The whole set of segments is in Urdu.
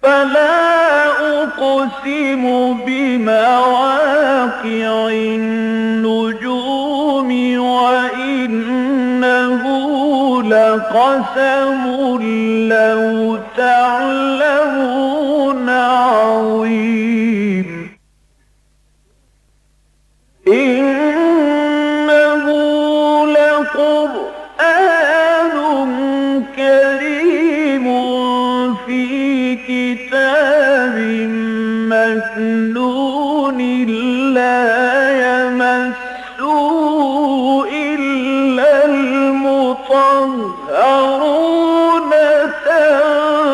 فلا أقسم بمواقع النجوم وإنه لقسم لو تعلمون عظيم إنه لقرآن كريم في كتاب مكنون لا يمسه إلا المطهرون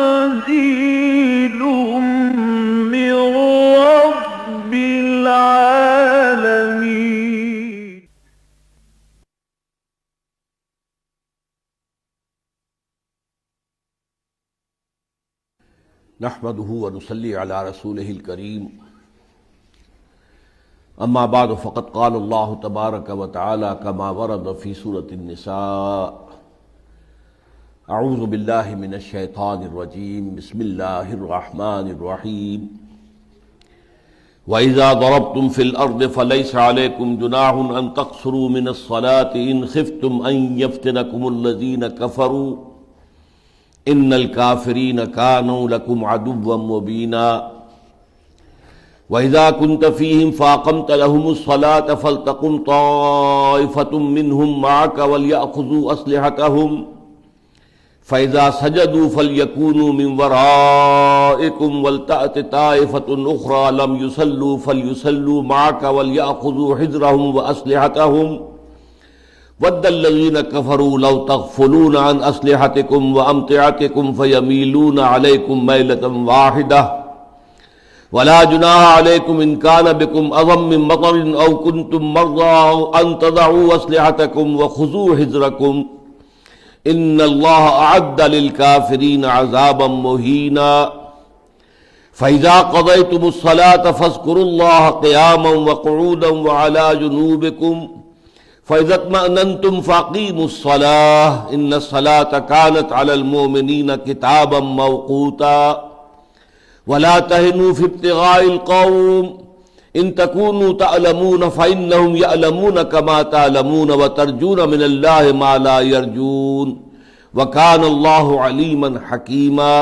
تنزيل من رب العالمين. نحمده ونصلي على رسوله الكريم اما بعد فقد قال الله تبارك وتعالى كما ورد في سورة النساء اعوذ بالله من الشيطان الرجيم بسم الله الرحمن الرحيم وإذا ضربتم في الأرض فليس عليكم جناح أن تقصروا من الصلاة إن خفتم أن يفتنكم الذين كفروا ان الکافرین کانوا لکم عدوا مبینا وَإِذَا كُنْتَ فِيهِمْ فَأَقَمْتَ لَهُمُ الصَّلَاةَ فَلْتَقُمْ طَائِفَةٌ مِّنْهُمْ مَعَكَ وَلْيَأْخُذُوا أَسْلِحَتَهُمْ فَإِذَا سَجَدُوا فَلْيَكُونُوا مِنْ وَرَائِكُمْ وَلْتَأْتِ طَائِفَةٌ أُخْرَى لَمْ يُصَلُّوا فَلْيُصَلُّوا مَعَكَ وَلْيَأْخُذُوا حِذْرَهُمْ وَأَسْلِحَتَهُمْ وَدَّ الَّذِينَ كَفَرُوا لَوْ تَغْفُلُونَ عَنْ أَسْلِحَتِكُمْ وَأَمْتِعَتِكُمْ فَيَمِيلُونَ عَلَيْكُمْ مَيْلَةً وَاحِدَةً وَلَا جُنَاحَ عَلَيْكُمْ إِنْ كَانَ بِكُمْ أَذًى مِّن مَطَرٍ أَوْ كُنْتُمْ مَرْضَىٰ أَن تَضَعُوا أَسْلِحَتَكُمْ وَخُذُوا حِذْرَكُمْ إِنَّ اللَّهَ أَعَدَّ لِلْكَافِرِينَ عَذَابًا مُّهِينًا فَإِذَا قَضَيْتُمُ الصَّلَاةَ فَاذْكُرُوا اللَّهَ قِيَامًا وَقُعُودًا وَعَلَىٰ جُنُوبِكُمْ فَإِذَا اطْمَأْنَنتُمْ فَأَقِيمُوا الصَّلَاةَ إِنَّ الصَّلَاةَ كَانَتْ عَلَى الْمُؤْمِنِينَ كِتَابًا مَّوْقُوتًا وَلَا تَهِنُوا فِي ابْتِغَاءِ الْقَوْمِ إِن تَكُونُوا تَعْلَمُونَ فَإِنَّهُمْ يَعْلَمُونَ كَمَا تَعْلَمُونَ وَتَرْجُونَ مِنَ اللَّهِ مَا لَا يَرْجُونَ وَكَانَ اللَّهُ عَلِيمًا حَكِيمًا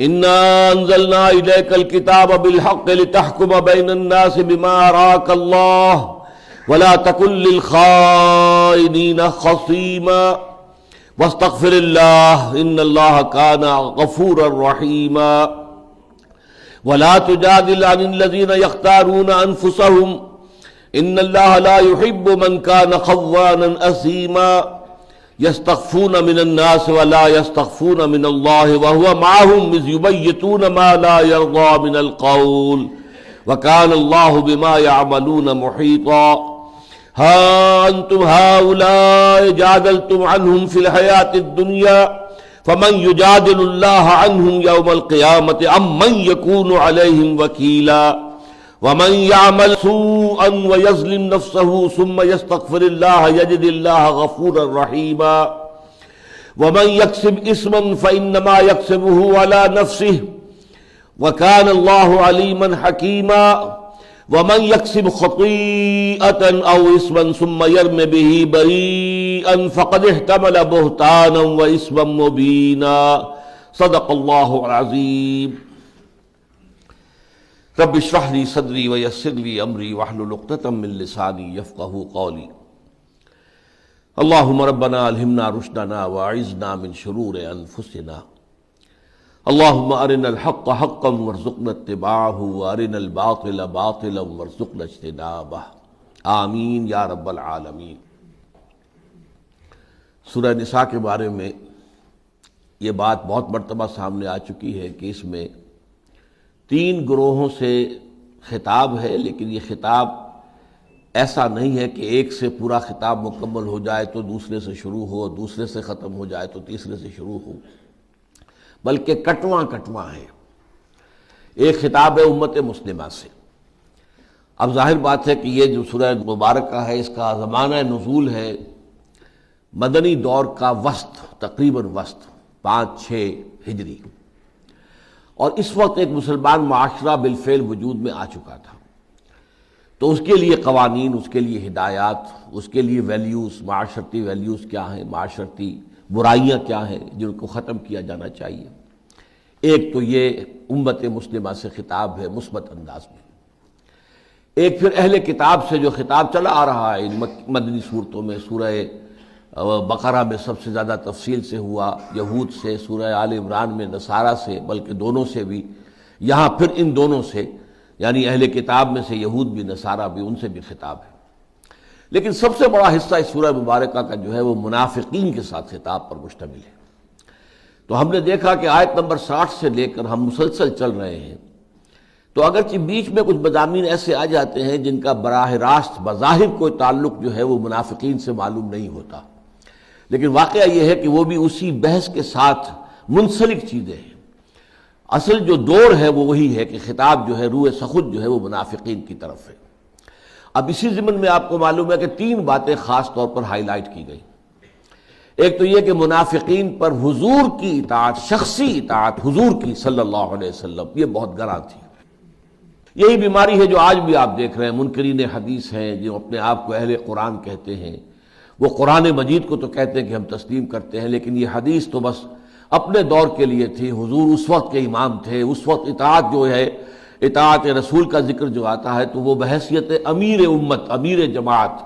إِنَّا أَنزَلْنَا إِلَيْكَ الْكِتَابَ بِالْحَقِّ لِتَحْكُمَ بَيْنَ النَّاسِ بِمَا أَرَاكَ اللَّهُ وَلَا تَكُن لِّلْخَائِنِينَ خَصِيمًا وَاسْتَغْفِرِ اللَّهَ إِنَّ اللَّهَ كَانَ غَفُورًا رَّحِيمًا وَلَا تُجَادِلْ عَنِ الَّذِينَ يَخْتَارُونَ أَنفُسَهُمْ إِنَّ اللَّهَ لَا يُحِبُّ مَن كَانَ خَوَّانًا أَثِيمًا يَسْتَخْفُونَ مِنَ النَّاسِ وَلَا يَسْتَخْفُونَ مِنَ اللَّهِ وَهُوَ مَعَهُمْ إِذْ يُبَيِّتُونَ مَا لَا يَرْضَىٰ مِنَ الْقَوْلِ وَكَانَ اللَّهُ بِمَا يَعْمَلُونَ مُحِيطًا ہا انتم ہؤلاء جادلتم عنہم فی الحیاۃ الدنیا فمن یجادل اللہ عنہم یوم القیامۃ ام من یکون علیہم وکیلا ومن یعمل سوءا ویظلم نفسہ ثم یستغفر اللہ یجد اللہ غفورا رحیما ومن یکسب اثما فانما یکسبہ علی نفسہ وکان اللہ علیما حکیما ومن يكسب خطيئة أو إثما ثم يرم به بريئا فقد احتمل بهتانا وإثما مبينا صدق الله العظيم رب اشرح لي صدري ويسر لي أمري واحلل عقدة من لساني يفقهوا قولي اللهم ربنا ألهمنا رشدنا وأعذنا من شرور أنفسنا اللهم ارنا الحق حقا وارزقنا اتباعه وارنا الباطل باطلا وارزقنا اجتنابه آمین یا رب العالمین۔ سورہ نساء کے بارے میں یہ بات بہت مرتبہ سامنے آ چکی ہے کہ اس میں 3 گروہوں سے خطاب ہے، لیکن یہ خطاب ایسا نہیں ہے کہ ایک سے پورا خطاب مکمل ہو جائے تو دوسرے سے شروع ہو، دوسرے سے ختم ہو جائے تو تیسرے سے شروع ہو، بلکہ کٹواں ہے۔ ایک خطاب ہے امت مسلمہ سے۔ اب ظاہر بات ہے کہ یہ جو سورہ مبارکہ ہے اس کا زمانہ نزول ہے مدنی دور کا وسط، تقریباً وسط 5-6 ہجری، اور اس وقت ایک مسلمان معاشرہ بالفعل وجود میں آ چکا تھا، تو اس کے لیے قوانین، اس کے لیے ہدایات، اس کے لیے ویلیوز، معاشرتی ویلیوز کیا ہیں، معاشرتی برائیاں کیا ہیں جن کو ختم کیا جانا چاہیے۔ ایک تو یہ امت مسلمہ سے خطاب ہے مثبت انداز میں، ایک پھر اہل کتاب سے جو خطاب چلا آ رہا ہے ان مدنی صورتوں میں، سورہ بقرہ میں سب سے زیادہ تفصیل سے ہوا، یہود سے، سورہ آل عمران میں نصارہ سے، بلکہ دونوں سے بھی، یہاں پھر ان دونوں سے، یعنی اہل کتاب میں سے یہود بھی نصارہ بھی، ان سے بھی خطاب ہے۔ لیکن سب سے بڑا حصہ اس سورہ مبارکہ کا جو ہے وہ منافقین کے ساتھ خطاب پر مشتمل ہے۔ تو ہم نے دیکھا کہ آیت نمبر 60 سے لے کر ہم مسلسل چل رہے ہیں، تو اگرچہ بیچ میں کچھ مضامین ایسے آ جاتے ہیں جن کا براہ راست بظاہر کوئی تعلق جو ہے وہ منافقین سے معلوم نہیں ہوتا، لیکن واقعہ یہ ہے کہ وہ بھی اسی بحث کے ساتھ منسلک چیزیں ہیں۔ اصل جو دوڑ ہے وہ وہی ہے کہ خطاب جو ہے روح سخت جو ہے وہ منافقین کی طرف ہے۔ اب اسی ضمن میں آپ کو معلوم ہے کہ 3 باتیں خاص طور پر ہائی لائٹ کی گئی۔ ایک تو یہ کہ منافقین پر حضور کی اطاعت، شخصی اطاعت حضور کی صلی اللہ علیہ وسلم، یہ بہت گراں تھی۔ یہی بیماری ہے جو آج بھی آپ دیکھ رہے ہیں، منکرین حدیث ہیں جو اپنے آپ کو اہل قرآن کہتے ہیں، وہ قرآن مجید کو تو کہتے ہیں کہ ہم تسلیم کرتے ہیں، لیکن یہ حدیث تو بس اپنے دور کے لیے تھی، حضور اس وقت کے امام تھے، اس وقت اطاعت جو ہے، اطاعت رسول کا ذکر جو آتا ہے تو وہ بحیثیت امیر امت، امیر جماعت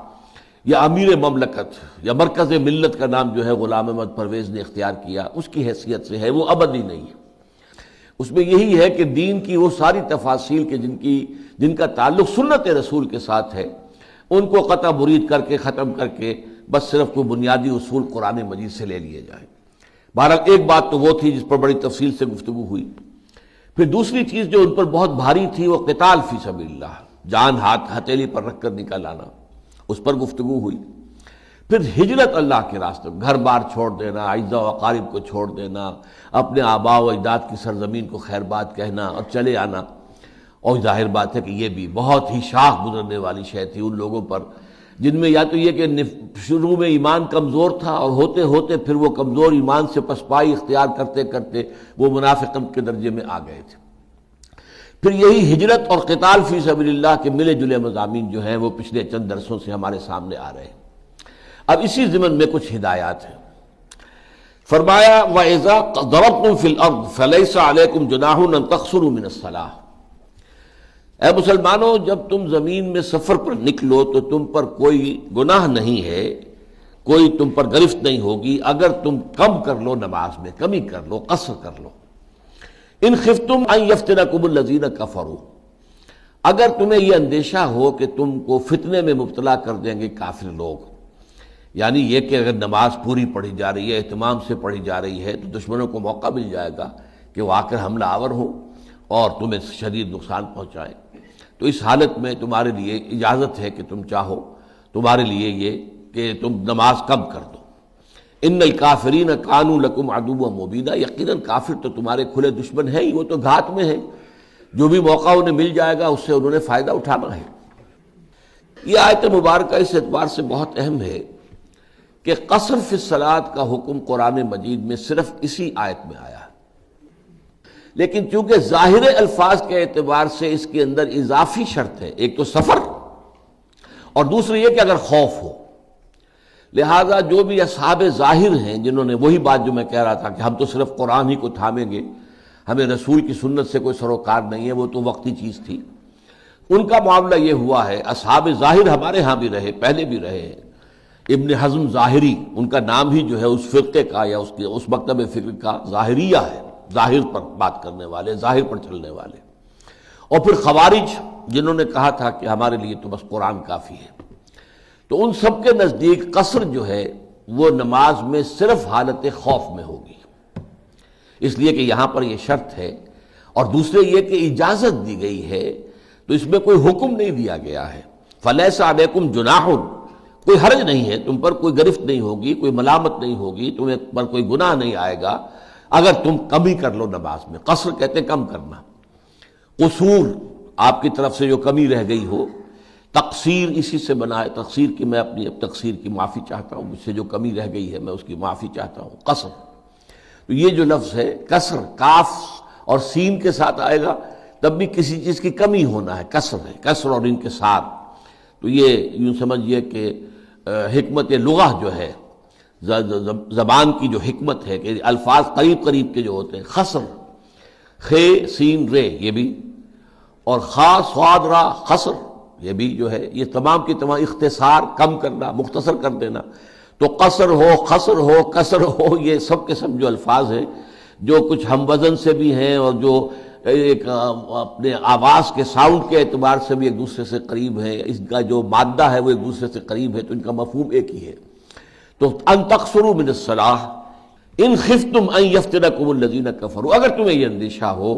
یا امیر مملکت یا مرکز ملت کا نام جو ہے غلام احمد پرویز نے اختیار کیا، اس کی حیثیت سے ہے، وہ ابدی نہیں ہے۔ اس میں یہی ہے کہ دین کی وہ ساری تفاصیل کے جن کا تعلق سنت رسول کے ساتھ ہے، ان کو قطع برید کر کے ختم کر کے بس صرف کوئی بنیادی اصول قرآن مجید سے لے لیے جائیں۔ بہرحال ایک بات تو وہ تھی جس پر بڑی تفصیل سے گفتگو ہوئی۔ پھر دوسری چیز جو ان پر بہت بھاری تھی وہ قتال فی سبیل اللہ، جان ہاتھ ہتھیلی پر رکھ کر نکل آنا، اس پر گفتگو ہوئی۔ پھر ہجرت اللہ کے راستے، گھر بار چھوڑ دینا، اعزاء و اقارب کو چھوڑ دینا، اپنے آباء و اجداد کی سرزمین کو خیر بات کہنا اور چلے آنا۔ اور ظاہر بات ہے کہ یہ بھی بہت ہی شاخ گزرنے والی شے تھی ان لوگوں پر جن میں یا تو یہ کہ شروع میں ایمان کمزور تھا اور ہوتے ہوتے پھر وہ کمزور ایمان سے پسپائی اختیار کرتے کرتے وہ منافقت کے درجے میں آ گئے تھے۔ پھر یہی ہجرت اور قتال فی سبیل اللہ کے ملے جلے مضامین جو ہیں وہ پچھلے چند درسوں سے ہمارے سامنے آ رہے ہیں۔ اب اسی ضمن میں کچھ ہدایات ہیں۔ فرمایا وَإِذَا ضَرَبْتُمْ فِي الْأَرْضِ فَلَيْسَ عَلَيْكُمْ جُنَاحٌ أَن تَقْصُرُوا مِنَ الصَّلَاةِ، اے مسلمانوں جب تم زمین میں سفر پر نکلو تو تم پر کوئی گناہ نہیں ہے، کوئی تم پر گرفت نہیں ہوگی اگر تم کم کر لو، نماز میں کمی کر لو، قصر کر لو۔ ان خفتم ان یفتنکم الذین کفروا، اگر تمہیں یہ اندیشہ ہو کہ تم کو فتنے میں مبتلا کر دیں گے کافر لوگ، یعنی یہ کہ اگر نماز پوری پڑھی جا رہی ہے، اہتمام سے پڑھی جا رہی ہے، تو دشمنوں کو موقع مل جائے گا کہ وہ آ کر حملہ آور ہوں اور تمہیں شدید نقصان پہنچائیں۔ تو اس حالت میں تمہارے لیے اجازت ہے کہ تم چاہو، تمہارے لیے یہ کہ تم نماز کم کر دو۔ ان الکافرین کانوا لکم عدوا مبینا، یقیناً کافر تو تمہارے کھلے دشمن ہیں ہی، وہ تو گھات میں ہیں، جو بھی موقع انہیں مل جائے گا اس سے انہوں نے فائدہ اٹھانا ہے۔ یہ آیت مبارکہ اس اعتبار سے بہت اہم ہے کہ قصر فی الصلاۃ کا حکم قرآن مجید میں صرف اسی آیت میں آیا ہے، لیکن چونکہ ظاہر الفاظ کے اعتبار سے اس کے اندر اضافی شرط ہے، ایک تو سفر اور دوسری یہ کہ اگر خوف ہو، لہذا جو بھی اصحاب ظاہر ہیں جنہوں نے وہی بات جو میں کہہ رہا تھا کہ ہم تو صرف قرآن ہی کو تھامیں گے، ہمیں رسول کی سنت سے کوئی سروکار نہیں ہے، وہ تو وقتی چیز تھی، ان کا معاملہ یہ ہوا ہے۔ اصحاب ظاہر ہمارے ہاں بھی رہے، پہلے بھی رہے ہیں۔ ابن حزم ظاہری، ان کا نام ہی جو ہے اس فرقے کا یا اس مکتب فکر کا ظاہریہ ہے، ظاہر پر بات کرنے والے، ظاہر پر چلنے والے۔ اور پھر خوارج جنہوں نے کہا تھا کہ ہمارے لیے تو بس قرآن کافی ہے۔ تو ان سب کے نزدیک قصر جو ہے وہ نماز میں صرف حالت خوف میں ہوگی، اس لیے کہ یہاں پر یہ شرط ہے، اور دوسرے یہ کہ اجازت دی گئی ہے، تو اس میں کوئی حکم نہیں دیا گیا ہے۔ فَلَيْسَ عَلَيْكُمْ جُنَاحٌ، کوئی حرج نہیں ہے، تم پر کوئی گرفت نہیں ہوگی، کوئی ملامت نہیں ہوگی، تمہیں پر کوئی گناہ نہیں آئے گا اگر تم کمی کر لو نماز میں۔ قصر کہتے ہیں کم کرنا، قصور آپ کی طرف سے جو کمی رہ گئی ہو، تقصیر اسی سے بنا ہے، تقصیر کی میں اپنی تقصیر کی معافی چاہتا ہوں، مجھ سے جو کمی رہ گئی ہے میں اس کی معافی چاہتا ہوں، قصر۔ تو یہ جو لفظ ہے قصر، کاف اور سین کے ساتھ آئے گا تب بھی کسی چیز کی کمی ہونا ہے، کسر ہے، کسر اور ان کے ساتھ. تو یہ یوں سمجھیے کہ حکمت لغہ جو ہے، زبان کی جو حکمت ہے کہ الفاظ قریب قریب کے جو ہوتے ہیں، خسر، خے سین رے یہ بھی، اور خا صاد را خسر یہ بھی جو ہے، یہ تمام کی تمام اختصار، کم کرنا، مختصر کر دینا. تو قصر ہو، خسر ہو، کسر ہو، یہ سب کے سب جو الفاظ ہیں جو کچھ ہم وزن سے بھی ہیں اور جو ایک اپنے آواز کے ساؤنڈ کے اعتبار سے بھی ایک دوسرے سے قریب ہیں، اس کا جو مادہ ہے وہ ایک دوسرے سے قریب ہے، تو ان کا مفہوم ایک ہی ہے. تو ان تقصروا من الصلاۃ ان خفتم ان یفتنکم الذین کفروا، اگر تمہیں یہ اندیشہ ہو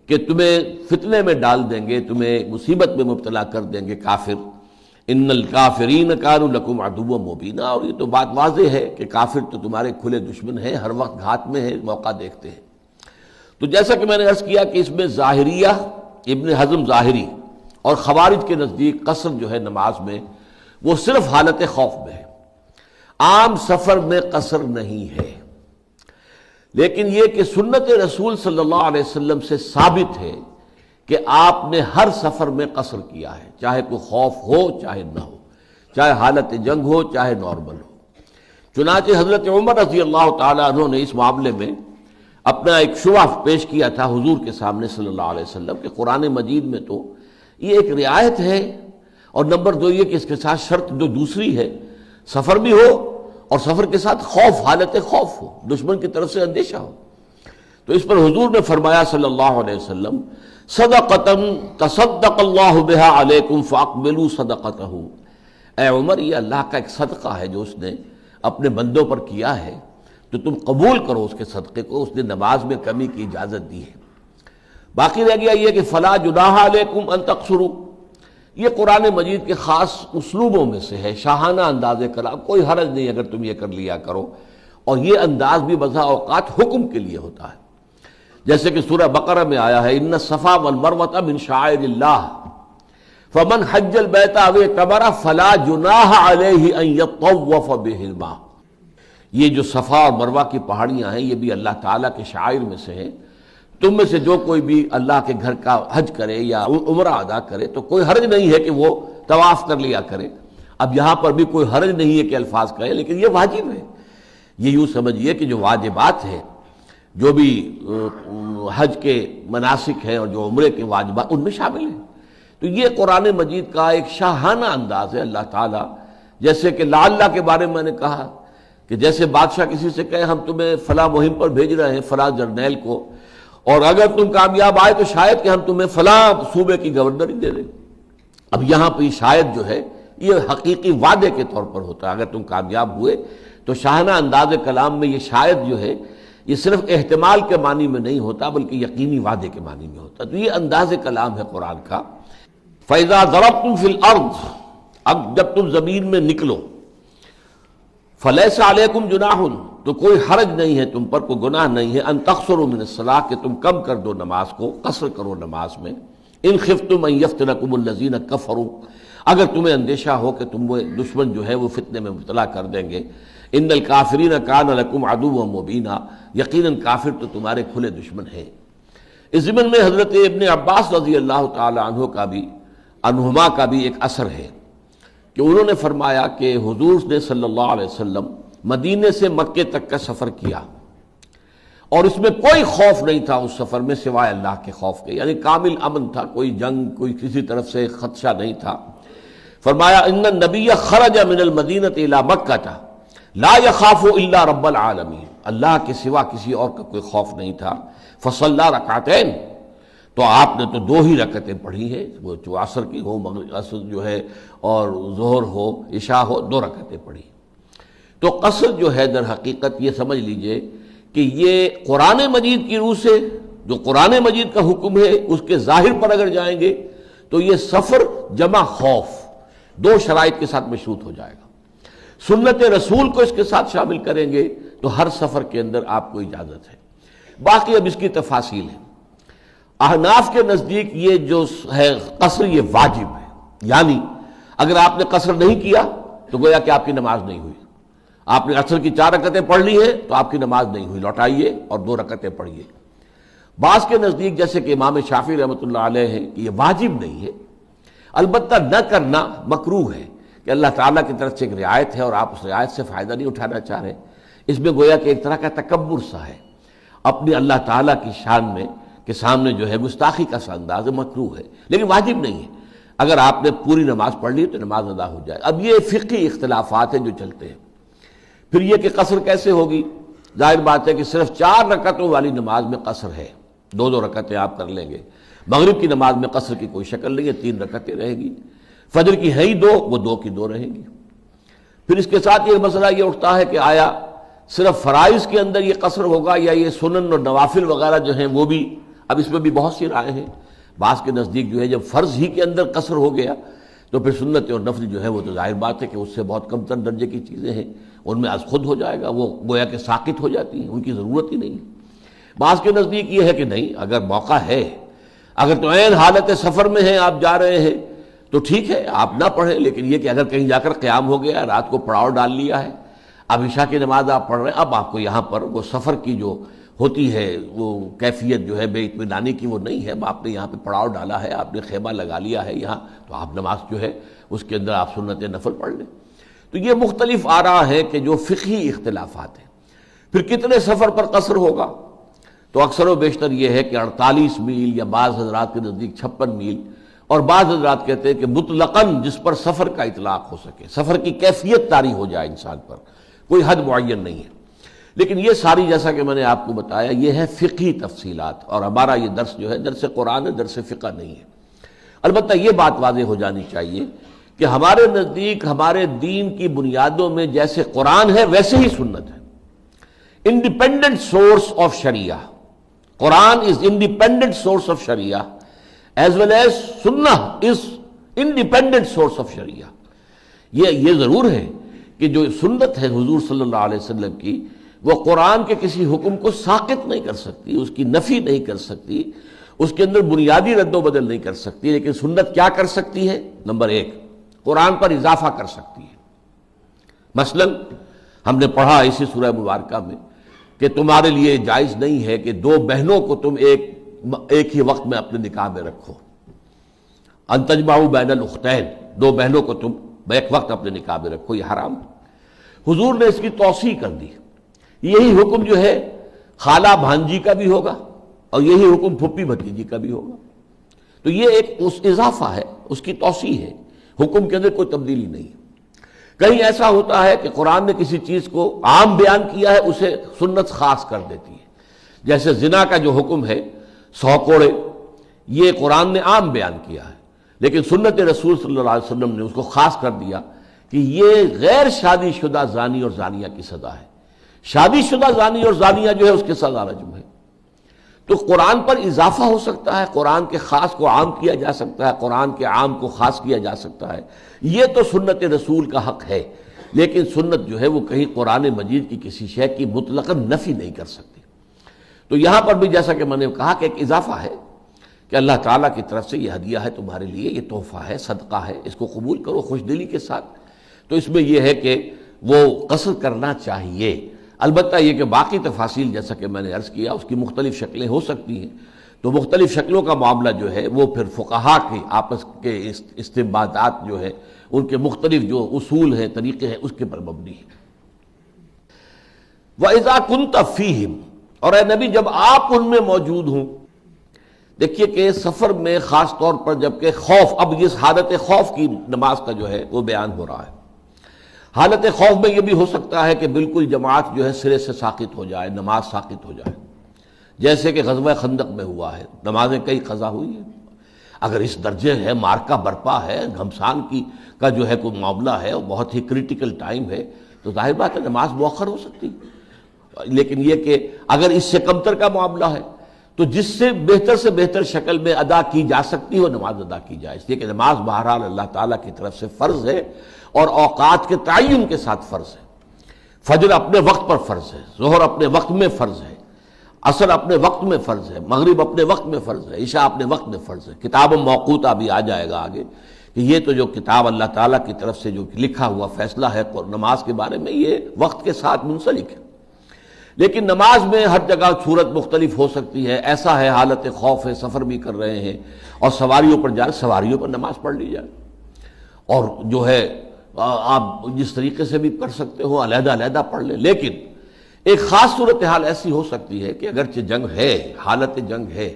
کہ تمہیں فتنے میں ڈال دیں گے، تمہیں مصیبت میں مبتلا کر دیں گے کافر. ان الکافرین کانوا لکم عدوا مبینا، اور یہ تو بات واضح ہے کہ کافر تو تمہارے کھلے دشمن ہیں، ہر وقت گھات میں ہیں، موقع دیکھتے ہیں. تو جیسا کہ میں نے عرض کیا کہ اس میں ظاہریہ، ابن حزم ظاہری اور خوارج کے نزدیک قصر جو ہے نماز میں وہ صرف حالت خوف میں ہے، عام سفر میں قصر نہیں ہے. لیکن یہ کہ سنت رسول صلی اللہ علیہ وسلم سے ثابت ہے کہ آپ نے ہر سفر میں قصر کیا ہے، چاہے کوئی خوف ہو چاہے نہ ہو، چاہے حالت جنگ ہو چاہے نارمل ہو. چنانچہ حضرت عمر رضی اللہ تعالیٰ عنہ نے اس معاملے میں اپنا ایک شبہ پیش کیا تھا حضور کے سامنے صلی اللہ علیہ وسلم کہ قرآن مجید میں تو یہ ایک رعایت ہے، اور نمبر دو یہ کہ اس کے ساتھ شرط جو دوسری ہے، سفر بھی ہو اور سفر کے ساتھ خوف، حالت خوف ہو، دشمن کی طرف سے اندیشہ ہو. تو اس پر حضور نے فرمایا صلی اللہ علیہ وسلم صدقۃ تصدق اللہ بہا علیکم فاقبلوا صدقتہ، اے عمر یہ اللہ کا ایک صدقہ ہے جو اس نے اپنے بندوں پر کیا ہے، تو تم قبول کرو اس کے صدقے کو. اس نے نماز میں کمی کی اجازت دی ہے. باقی رہ گیا یہ کہ فلا جناح علیکم ان تقصروا، یہ قرآن مجید کے خاص اسلوبوں میں سے ہے، شاہانہ انداز کلام، کوئی حرج نہیں اگر تم یہ کر لیا کرو. اور یہ انداز بھی بسا اوقات حکم کے لیے ہوتا ہے، جیسے کہ سورہ بقرہ میں آیا ہے ان الصفا والمروۃ من شعائر اللہ فمن حج البیت او اعتمر فلا جناح علیہ ان یطوف بہما. یہ جو صفا اور مروہ کی پہاڑیاں ہیں یہ بھی اللہ تعالیٰ کے شعائر میں سے ہیں. تم میں سے جو کوئی بھی اللہ کے گھر کا حج کرے یا عمرہ ادا کرے تو کوئی حرج نہیں ہے کہ وہ طواف کر لیا کرے. اب یہاں پر بھی کوئی حرج نہیں ہے کہ الفاظ کہیں، لیکن یہ واجب ہے. یہ یوں سمجھیے کہ جو واجبات ہیں، جو بھی حج کے مناسک ہیں اور جو عمرے کے واجبات ان میں شامل ہیں. تو یہ قرآن مجید کا ایک شاہانہ انداز ہے. اللہ تعالیٰ جیسے کہ لعلہ کے بارے میں نے کہا کہ جیسے بادشاہ کسی سے کہے ہم تمہیں فلاں مہم پر بھیج رہے ہیں فلاں جرنیل کو، اور اگر تم کامیاب آئے تو شاید کہ ہم تمہیں فلاں صوبے کی گورنری دے دیں. اب یہاں پہ شاید جو ہے یہ حقیقی وعدے کے طور پر ہوتا ہے. اگر تم کامیاب ہوئے تو شاہانہ انداز کلام میں یہ شاید جو ہے یہ صرف احتمال کے معنی میں نہیں ہوتا بلکہ یقینی وعدے کے معنی میں ہوتا. تو یہ انداز کلام ہے قرآن کا. فَإِذَا ضَرَبْتُمْ فِي الْأَرْضِ، اب جب تم زمین میں نکلو، فَلَيْسَ عَلَيْكُمْ جُنَاحٌ، تو کوئی حرج نہیں ہے تم پر، کوئی گناہ نہیں ہے، ان تقصروا من الصلاۃ، کہ تم کم کر دو نماز کو، قصر کرو نماز میں. ان خفتم ان یفتنکم الذین کفروا، اگر تمہیں اندیشہ ہو کہ تم وہ دشمن جو ہے وہ فتنے میں مبتلا کر دیں گے. ان الکافرین کان لکم عدوا مبینا، یقیناً کافر تو تمہارے کھلے دشمن ہیں. اس ضمن میں حضرت ابن عباس رضی اللہ تعالی عنہما کا بھی ایک اثر ہے کہ انہوں نے فرمایا کہ حضور نے صلی اللہ علیہ وسلم مدینے سے مکے تک کا سفر کیا اور اس میں کوئی خوف نہیں تھا اس سفر میں سوائے اللہ کے خوف کے، یعنی کامل امن تھا، کوئی جنگ، کوئی کسی طرف سے خدشہ نہیں تھا. فرمایا ان النبی خرج من المدینۃ الی مکہ لا یخاف الا رب العالمین، اللہ کے سوا کسی اور کا کوئی خوف نہیں تھا. فصلی رکعتین، تو آپ نے تو 2 ہی رکعتیں پڑھی ہیں، وہ جو عصر کی ہو، مغرب عصر جو ہے اور ظہر ہو، عشاء ہو، 2 رکعتیں پڑھی. تو قصر جو ہے در حقیقت یہ سمجھ لیجئے کہ یہ قرآن مجید کی روح سے جو قرآن مجید کا حکم ہے اس کے ظاہر پر اگر جائیں گے تو یہ سفر جمع خوف 2 شرائط کے ساتھ مشروط ہو جائے گا. سنت رسول کو اس کے ساتھ شامل کریں گے تو ہر سفر کے اندر آپ کو اجازت ہے. باقی اب اس کی تفاصیل ہے. احناف کے نزدیک یہ جو ہے قصر یہ واجب ہے، یعنی اگر آپ نے قصر نہیں کیا تو گویا کہ آپ کی نماز نہیں ہوئی. آپ نے عصر کی 4 رکعتیں پڑھ لی ہیں تو آپ کی نماز نہیں ہوئی، لوٹائیے اور 2 رکعتیں پڑھیے. بعض کے نزدیک جیسے کہ امام شافعی رحمۃ اللہ علیہ ہے کہ یہ واجب نہیں ہے، البتہ نہ کرنا مکروہ ہے، کہ اللہ تعالیٰ کی طرف سے ایک رعایت ہے اور آپ اس رعایت سے فائدہ نہیں اٹھانا چاہ رہے، اس میں گویا کہ ایک طرح کا تکبر سا ہے اپنی اللہ تعالیٰ کی شان میں کہ سامنے جو ہے گستاخی کا سا انداز ہے، مکروہ ہے، لیکن واجب نہیں ہے۔ اگر آپ نے پوری نماز پڑھ لی تو نماز ادا ہو جائے۔ اب یہ فقہی اختلافات ہیں جو چلتے ہیں۔ پھر یہ کہ قصر کیسے ہوگی؟ ظاہر بات ہے کہ صرف 4 رکعتوں والی نماز میں قصر ہے، 2 رکعتیں آپ کر لیں گے۔ مغرب کی نماز میں قصر کی کوئی شکل نہیں ہے، 3 رکعتیں رہے گی۔ فجر کی ہے ہی 2، وہ 2 کی 2 رہیں گی۔ پھر اس کے ساتھ یہ مسئلہ یہ اٹھتا ہے کہ آیا صرف فرائض کے اندر یہ قصر ہوگا یا یہ سنن اور نوافل وغیرہ جو ہیں وہ بھی؟ اب اس میں بھی بہت سی رائے ہیں۔ بعض کے نزدیک جو ہے جب فرض ہی کے اندر قصر ہو گیا تو پھر سنت اور نفل جو ہے وہ تو ظاہر بات ہے کہ اس سے بہت کم تر درجے کی چیزیں ہیں، ان میں از خود ہو جائے گا، وہ گویا کہ ساقط ہو جاتی ہیں، ان کی ضرورت ہی نہیں ہے۔ بعض کے نزدیک یہ ہے کہ نہیں، اگر موقع ہے، اگر تو عین حالت سفر میں ہیں، آپ جا رہے ہیں تو ٹھیک ہے آپ نہ پڑھیں، لیکن یہ کہ اگر کہیں جا کر قیام ہو گیا، رات کو پڑاؤ ڈال لیا ہے، اب عشاء کی نماز آپ پڑھ رہے ہیں، اب آپ کو یہاں پر وہ سفر کی جو ہوتی ہے وہ کیفیت جو ہے بے اطمینانی کی وہ نہیں ہے، آپ نے یہاں پہ پڑاؤ ڈالا ہے، آپ نے خیمہ لگا لیا ہے یہاں، تو آپ نماز جو ہے اس کے اندر آپ سنت نفل پڑھ لیں۔ تو یہ مختلف آراء ہے کہ جو فقہی اختلافات ہیں۔ پھر کتنے سفر پر قصر ہوگا؟ تو اکثر و بیشتر یہ ہے کہ 48 میل یا بعض حضرات کے نزدیک 56 میل، اور بعض حضرات کہتے ہیں کہ مطلقاً جس پر سفر کا اطلاق ہو سکے، سفر کی کیفیت طاری ہو جائے انسان پر، کوئی حد معین نہیں ہے۔ لیکن یہ ساری جیسا کہ میں نے آپ کو بتایا یہ ہے فقہی تفصیلات، اور ہمارا یہ درس جو ہے درس قرآن ہے، درس فقہ نہیں ہے۔ البتہ یہ بات واضح ہو جانی چاہیے کہ ہمارے نزدیک ہمارے دین کی بنیادوں میں جیسے قرآن ہے ویسے ہی سنت ہے۔ Independent source of sharia, Quran is independent source of sharia as well as sunnah is independent source of sharia. یہ ضرور ہے کہ جو سنت ہے حضور صلی اللہ علیہ وسلم کی، وہ قرآن کے کسی حکم کو ساقط نہیں کر سکتی، اس کی نفی نہیں کر سکتی، اس کے اندر بنیادی رد و بدل نہیں کر سکتی، لیکن سنت کیا کر سکتی ہے؟ نمبر 1، قرآن پر اضافہ کر سکتی ہے۔ مثلا ہم نے پڑھا اسی سورہ مبارکہ میں کہ تمہارے لیے جائز نہیں ہے کہ 2 بہنوں کو تم ایک ہی وقت میں اپنے نکاح میں رکھو، ان تجمعوا بین الاختین، 2 بہنوں کو تم ایک وقت اپنے نکاح میں رکھو، یہ حرام ہے۔ حضور نے اس کی توسیع کر دی۔ یہی حکم جو ہے خالہ بھانجی کا بھی ہوگا اور یہی حکم پھپھی بھتیجی کا بھی ہوگا۔ تو یہ ایک اس اضافہ ہے، اس کی توسیع ہے، حکم کے اندر کوئی تبدیلی نہیں ہے۔ کہیں ایسا ہوتا ہے کہ قرآن نے کسی چیز کو عام بیان کیا ہے، اسے سنت خاص کر دیتی ہے۔ جیسے زنا کا جو حکم ہے 100 کوڑے، یہ قرآن نے عام بیان کیا ہے، لیکن سنت رسول صلی اللہ علیہ وسلم نے اس کو خاص کر دیا کہ یہ غیر شادی شدہ زانی اور زانیہ کی سزا ہے، شادی شدہ زانی اور زانیہ جو ہے اس کے سزا رجم ہے۔ تو قرآن پر اضافہ ہو سکتا ہے، قرآن کے خاص کو عام کیا جا سکتا ہے، قرآن کے عام کو خاص کیا جا سکتا ہے، یہ تو سنت رسول کا حق ہے، لیکن سنت جو ہے وہ کہیں قرآن مجید کی کسی شے کی مطلقاً نفی نہیں کر سکتی۔ تو یہاں پر بھی جیسا کہ میں نے کہا کہ ایک اضافہ ہے کہ اللہ تعالیٰ کی طرف سے یہ ہدیہ ہے تمہارے لیے، یہ تحفہ ہے، صدقہ ہے، اس کو قبول کرو خوش دلی کے ساتھ۔ تو اس میں یہ ہے کہ وہ قصر کرنا چاہیے۔ البتہ یہ کہ باقی تفاصیل جیسا کہ میں نے عرض کیا اس کی مختلف شکلیں ہو سکتی ہیں، تو مختلف شکلوں کا معاملہ جو ہے وہ پھر فقہاء کے آپس کے استنباطات جو ہے ان کے مختلف جو اصول ہیں، طریقے ہیں، اس کے پر مبنی ہے۔ وَإِذَا كُنْتَ فِيهِمْ، اور اے نبی جب آپ ان میں موجود ہوں۔ دیکھیے کہ سفر میں خاص طور پر جبکہ خوف، اب اس حالت خوف کی نماز کا جو ہے وہ بیان ہو رہا ہے۔ حالت خوف میں یہ بھی ہو سکتا ہے کہ بالکل جماعت جو ہے سرے سے ساقط ہو جائے، نماز ساقط ہو جائے، جیسے کہ غزوہ خندق میں ہوا ہے، نمازیں کئی قضا ہوئی ہیں۔ اگر اس درجے ہے، مارکا برپا ہے، گھمسان کا جو ہے کوئی معاملہ ہے، بہت ہی کریٹیکل ٹائم ہے، تو ظاہر بات ہے نماز مؤخر ہو سکتی۔ لیکن یہ کہ اگر اس سے کمتر کا معاملہ ہے تو جس سے بہتر شکل میں ادا کی جا سکتی ہو نماز ادا کی جائے، اس لیے کہ نماز بہرحال اللہ تعالیٰ کی طرف سے فرض ہے اور اوقات کے تعین کے ساتھ فرض ہے۔ فجر اپنے وقت پر فرض ہے، ظہر اپنے وقت میں فرض ہے، عصر اپنے وقت میں فرض ہے، مغرب اپنے وقت میں فرض ہے، عشاء اپنے وقت میں فرض ہے۔ کتاب موقوتہ بھی آ جائے گا آگے کہ یہ تو جو کتاب اللہ تعالیٰ کی طرف سے جو لکھا ہوا فیصلہ ہے نماز کے بارے میں، یہ وقت کے ساتھ منسلک ہے۔ لیکن نماز میں ہر جگہ صورت مختلف ہو سکتی ہے. ایسا ہے حالت خوف ہے، سفر بھی کر رہے ہیں اور سواریوں پر جائیں، سواریوں پر نماز پڑھ لی جائے. اور جو ہے آپ جس طریقے سے بھی کر سکتے ہو علیحدہ علیحدہ پڑھ لیں. لیکن ایک خاص صورتحال ایسی ہو سکتی ہے کہ اگرچہ جنگ ہے، حالت جنگ ہے،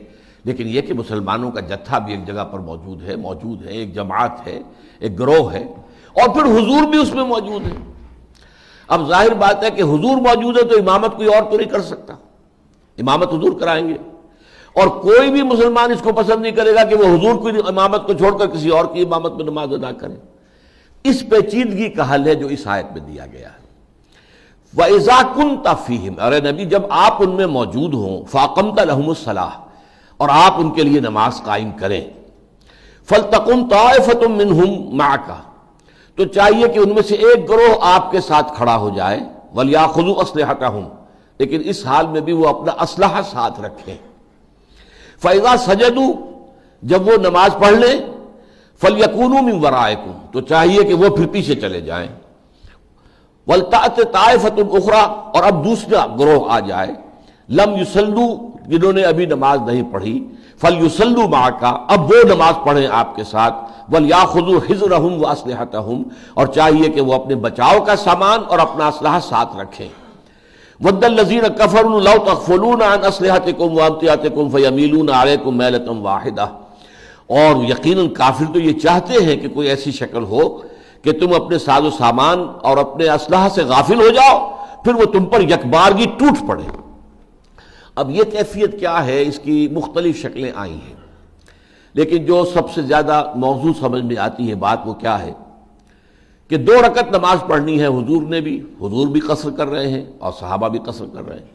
لیکن یہ کہ مسلمانوں کا جتھا بھی ایک جگہ پر موجود ہے، ایک جماعت ہے، ایک گروہ ہے، اور پھر حضور بھی اس میں موجود ہے. اب ظاہر بات ہے کہ حضور موجود ہے تو امامت کوئی اور تو نہیں کر سکتا، امامت حضور کرائیں گے. اور کوئی بھی مسلمان اس کو پسند نہیں کرے گا کہ وہ حضور کی امامت کو چھوڑ کر کسی اور کی امامت میں نماز ادا کرے. اس پیچیدگی کا حل ہے جو اس آیت میں دیا گیا ہے. وَإِذَا كُنْتَ فِيهِمْ، ارے نبی جب آپ ان میں موجود ہوں، فَأَقَمْتَ لَهُمُ الصَّلَاةَ، اور آپ ان کے لیے نماز قائم کریں، فَلْتَقُمْ طَائِفَةٌ مِّنْهُمْ مَعَكَ، تو چاہیے کہ ان میں سے ایک گروہ آپ کے ساتھ کھڑا ہو جائے. وَلْيَأْخُذُوا أَسْلِحَتَهُمْ، لیکن اس حال میں بھی وہ اپنا اسلحہ ساتھ رکھیں. فَإِذَا سَجَدُوا، جب وہ نماز پڑھ لیں، فَلْيَكُونُوا مِنْ وَرَائِكُمْ، تو چاہیے کہ وہ پھر پیچھے چلے جائیں. وَلْتَأْتِ طَائِفَةٌ أُخْرَىٰ، اور اب دوسرا گروہ آ جائے، لَمْ يُصَلُّوا، جنہوں نے ابھی نماز نہیں پڑھی، فَلْيُصَلُّوا مَعَكَ، اب وہ نماز پڑھیں آپ کے ساتھ. وَلْيَأْخُذُوا حِذْرَهُمْ وَأَسْلِحَتَهُمْ، اور چاہیے کہ وہ اپنے بچاؤ کا سامان اور اپنا اسلحہ ساتھ رکھیں. وَدَّ الَّذِينَ كَفَرُوا لَوْ تَغْفُلُونَ عَنْ أَسْلِحَتِكُمْ وَأَمْتِعَتِكُمْ فَيَمِيلُونَ عَلَيْكُمْ مَيْلَةً وَاحِدَةً، اور یقیناً کافر تو یہ چاہتے ہیں کہ کوئی ایسی شکل ہو کہ تم اپنے ساز و سامان اور اپنے اسلحہ سے غافل ہو جاؤ، پھر وہ تم پر یکبارگی ٹوٹ پڑے. اب یہ کیفیت کیا ہے، اس کی مختلف شکلیں آئی ہیں، لیکن جو سب سے زیادہ موضوع سمجھ میں آتی ہے بات وہ کیا ہے کہ 2 رکعت نماز پڑھنی ہے. حضور بھی قصر کر رہے ہیں اور صحابہ بھی قصر کر رہے ہیں.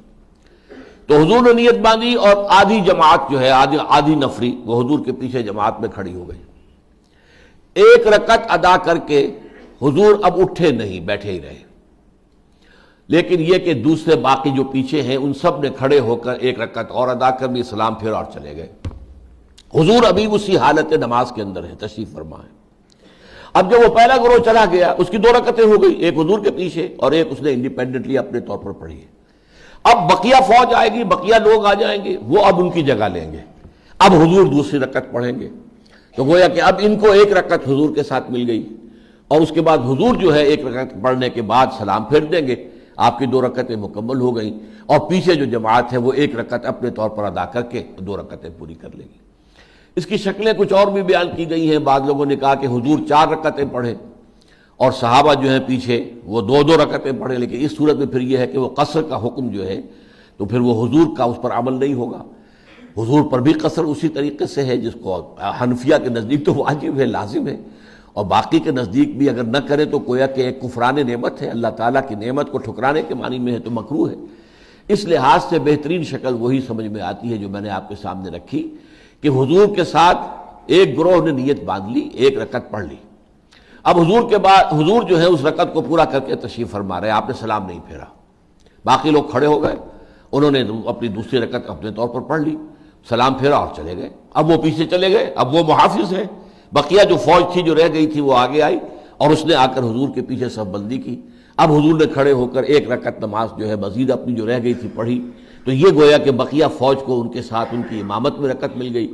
تو حضور نے نیت باندھی اور آدھی جماعت جو ہے، آدھی نفری، وہ حضور کے پیچھے جماعت میں کھڑی ہو گئی. 1 رکعت ادا کر کے حضور اب اٹھے نہیں، بیٹھے ہی رہے. لیکن یہ کہ دوسرے باقی جو پیچھے ہیں ان سب نے کھڑے ہو کر 1 رکعت اور ادا کر بھی سلام پھر اور چلے گئے. حضور ابھی اسی حالت نماز کے اندر ہے، تشریف فرما ہے. اب جب وہ پہلا گروہ چلا گیا، اس کی 2 رکعتیں ہو گئی، ایک حضور کے پیچھے اور ایک اس نے انڈیپینڈنٹلی اپنے طور پر پڑھی ہے. اب بقیہ فوج آئے گی، بقیہ لوگ آ جائیں گے، وہ اب ان کی جگہ لیں گے. اب حضور دوسری رکعت پڑھیں گے، تو گویا کہ اب ان کو 1 رکعت حضور کے ساتھ مل گئی، اور اس کے بعد حضور جو ہے 1 رکعت پڑھنے کے بعد سلام پھیر دیں گے. آپ کی 2 رکعتیں مکمل ہو گئیں، اور پیچھے جو جماعت ہے وہ 1 رکعت اپنے طور پر ادا کر کے 2 رکعتیں پوری کر لیں گی. اس کی شکلیں کچھ اور بھی بیان کی گئی ہیں. بعض لوگوں نے کہا کہ حضور 4 رکعتیں پڑھیں اور صحابہ جو ہیں پیچھے وہ 2 رکعتیں پڑھیں. لیکن اس صورت میں پھر یہ ہے کہ وہ قصر کا حکم جو ہے تو پھر وہ حضور کا اس پر عمل نہیں ہوگا. حضور پر بھی قصر اسی طریقے سے ہے جس کو حنفیہ کے نزدیک تو واجب ہے، لازم ہے، اور باقی کے نزدیک بھی اگر نہ کرے تو گویا کہ ایک کفران نعمت ہے، اللہ تعالیٰ کی نعمت کو ٹھکرانے کے معنی میں ہے، تو مکروہ ہے. اس لحاظ سے بہترین شکل وہی سمجھ میں آتی ہے جو میں نے آپ کے سامنے رکھی کہ حضور کے ساتھ ایک گروہ نے نیت باندھ لی، 1 رکعت پڑھ لی. اب حضور کے بعد حضور جو ہے اس رکعت کو پورا کر کے تشریف فرما رہے، آپ نے سلام نہیں پھیرا. باقی لوگ کھڑے ہو گئے، انہوں نے اپنی دوسری رکعت اپنے طور پر پڑھ لی، سلام پھیرا اور چلے گئے. اب وہ پیچھے چلے گئے، اب وہ محافظ ہیں. بقیہ جو فوج تھی جو رہ گئی تھی وہ آگے آئی اور اس نے آ کر حضور کے پیچھے صف بندی کی. اب حضور نے کھڑے ہو کر 1 رکعت نماز جو ہے مزید اپنی جو رہ گئی تھی پڑھی. تو یہ گویا کہ بقیہ فوج کو ان کے ساتھ ان کی امامت میں رکعت مل گئی.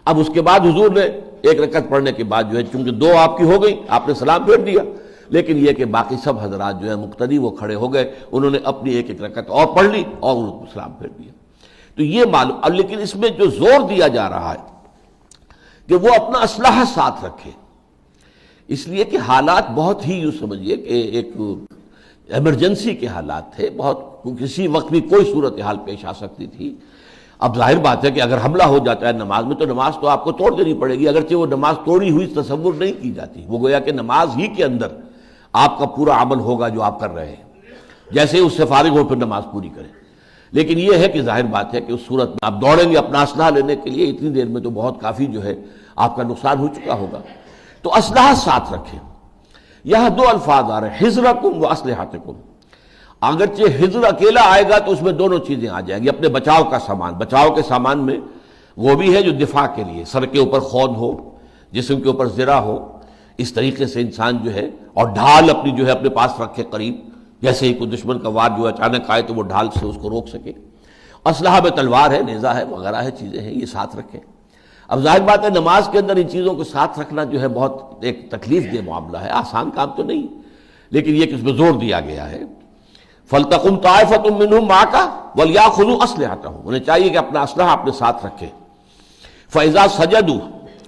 اب اس کے بعد حضور نے 1 رکعت پڑھنے کے بعد جو ہے چونکہ 2 آپ کی ہو گئی، آپ نے سلام پھیر دیا، لیکن یہ کہ باقی سب حضرات جو ہے مقتدی وہ کھڑے ہو گئے، انہوں نے اپنی 1 رکعت اور پڑھ لی اور ان کو سلام پھیر دیا. تو یہ معلوم. اب لیکن اس میں جو زور دیا جا رہا ہے کہ وہ اپنا اسلحہ ساتھ رکھے، اس لیے کہ حالات بہت ہی یوں سمجھیے کہ ایک ایمرجنسی کے حالات تھے، بہت کسی وقت بھی کوئی صورتحال پیش آ سکتی تھی. اب ظاہر بات ہے کہ اگر حملہ ہو جاتا ہے نماز میں تو نماز تو آپ کو توڑ دینی پڑے گی، اگرچہ وہ نماز توڑی ہوئی تصور نہیں کی جاتی. وہ گویا کہ نماز ہی کے اندر آپ کا پورا عمل ہوگا جو آپ کر رہے ہیں، جیسے اس سے فارغ ہو پھر نماز پوری کریں. لیکن یہ ہے کہ ظاہر بات ہے کہ اس صورت میں آپ دوڑیں گے اپنا اسلحہ لینے کے لیے، اتنی دیر میں تو بہت کافی جو ہے آپ کا نقصان ہو چکا ہوگا. تو اسلحہ ساتھ رکھیں. یہاں 2 الفاظ آ رہے ہیں، حذرکم و اسلحتکم. اگرچہ حذر اکیلا آئے گا تو اس میں دونوں چیزیں آ جائیں گی. اپنے بچاؤ کا سامان، بچاؤ کے سامان میں وہ بھی ہے جو دفاع کے لیے، سر کے اوپر خود ہو، جسم کے اوپر زرہ ہو، اس طریقے سے انسان جو ہے، اور ڈھال اپنی جو ہے اپنے پاس رکھے قریب جیسے ہی کوئی دشمن کا وار جو اچانک آئے تو وہ ڈھال سے اس کو روک سکے۔ اسلحہ میں تلوار ہے، نیزہ ہے، وغیرہ ہے، چیزیں ہیں، یہ ساتھ رکھیں۔ اب ظاہر بات ہے نماز کے اندر ان چیزوں کو ساتھ رکھنا جو ہے بہت ایک تکلیف دہ معاملہ ہے، آسان کام تو نہیں، لیکن یہ کہ اس میں زور دیا گیا ہے۔ فَلْتَقُمْ طَائِفَةٌ مِّنْهُمْ مَعَكَ وَلْيَأْخُذُوا أَسْلِحَتَهُمْ، انہیں چاہیے کہ اپنا اسلحہ اپنے ساتھ رکھیں۔ فَإِذَا سَجَدُوا،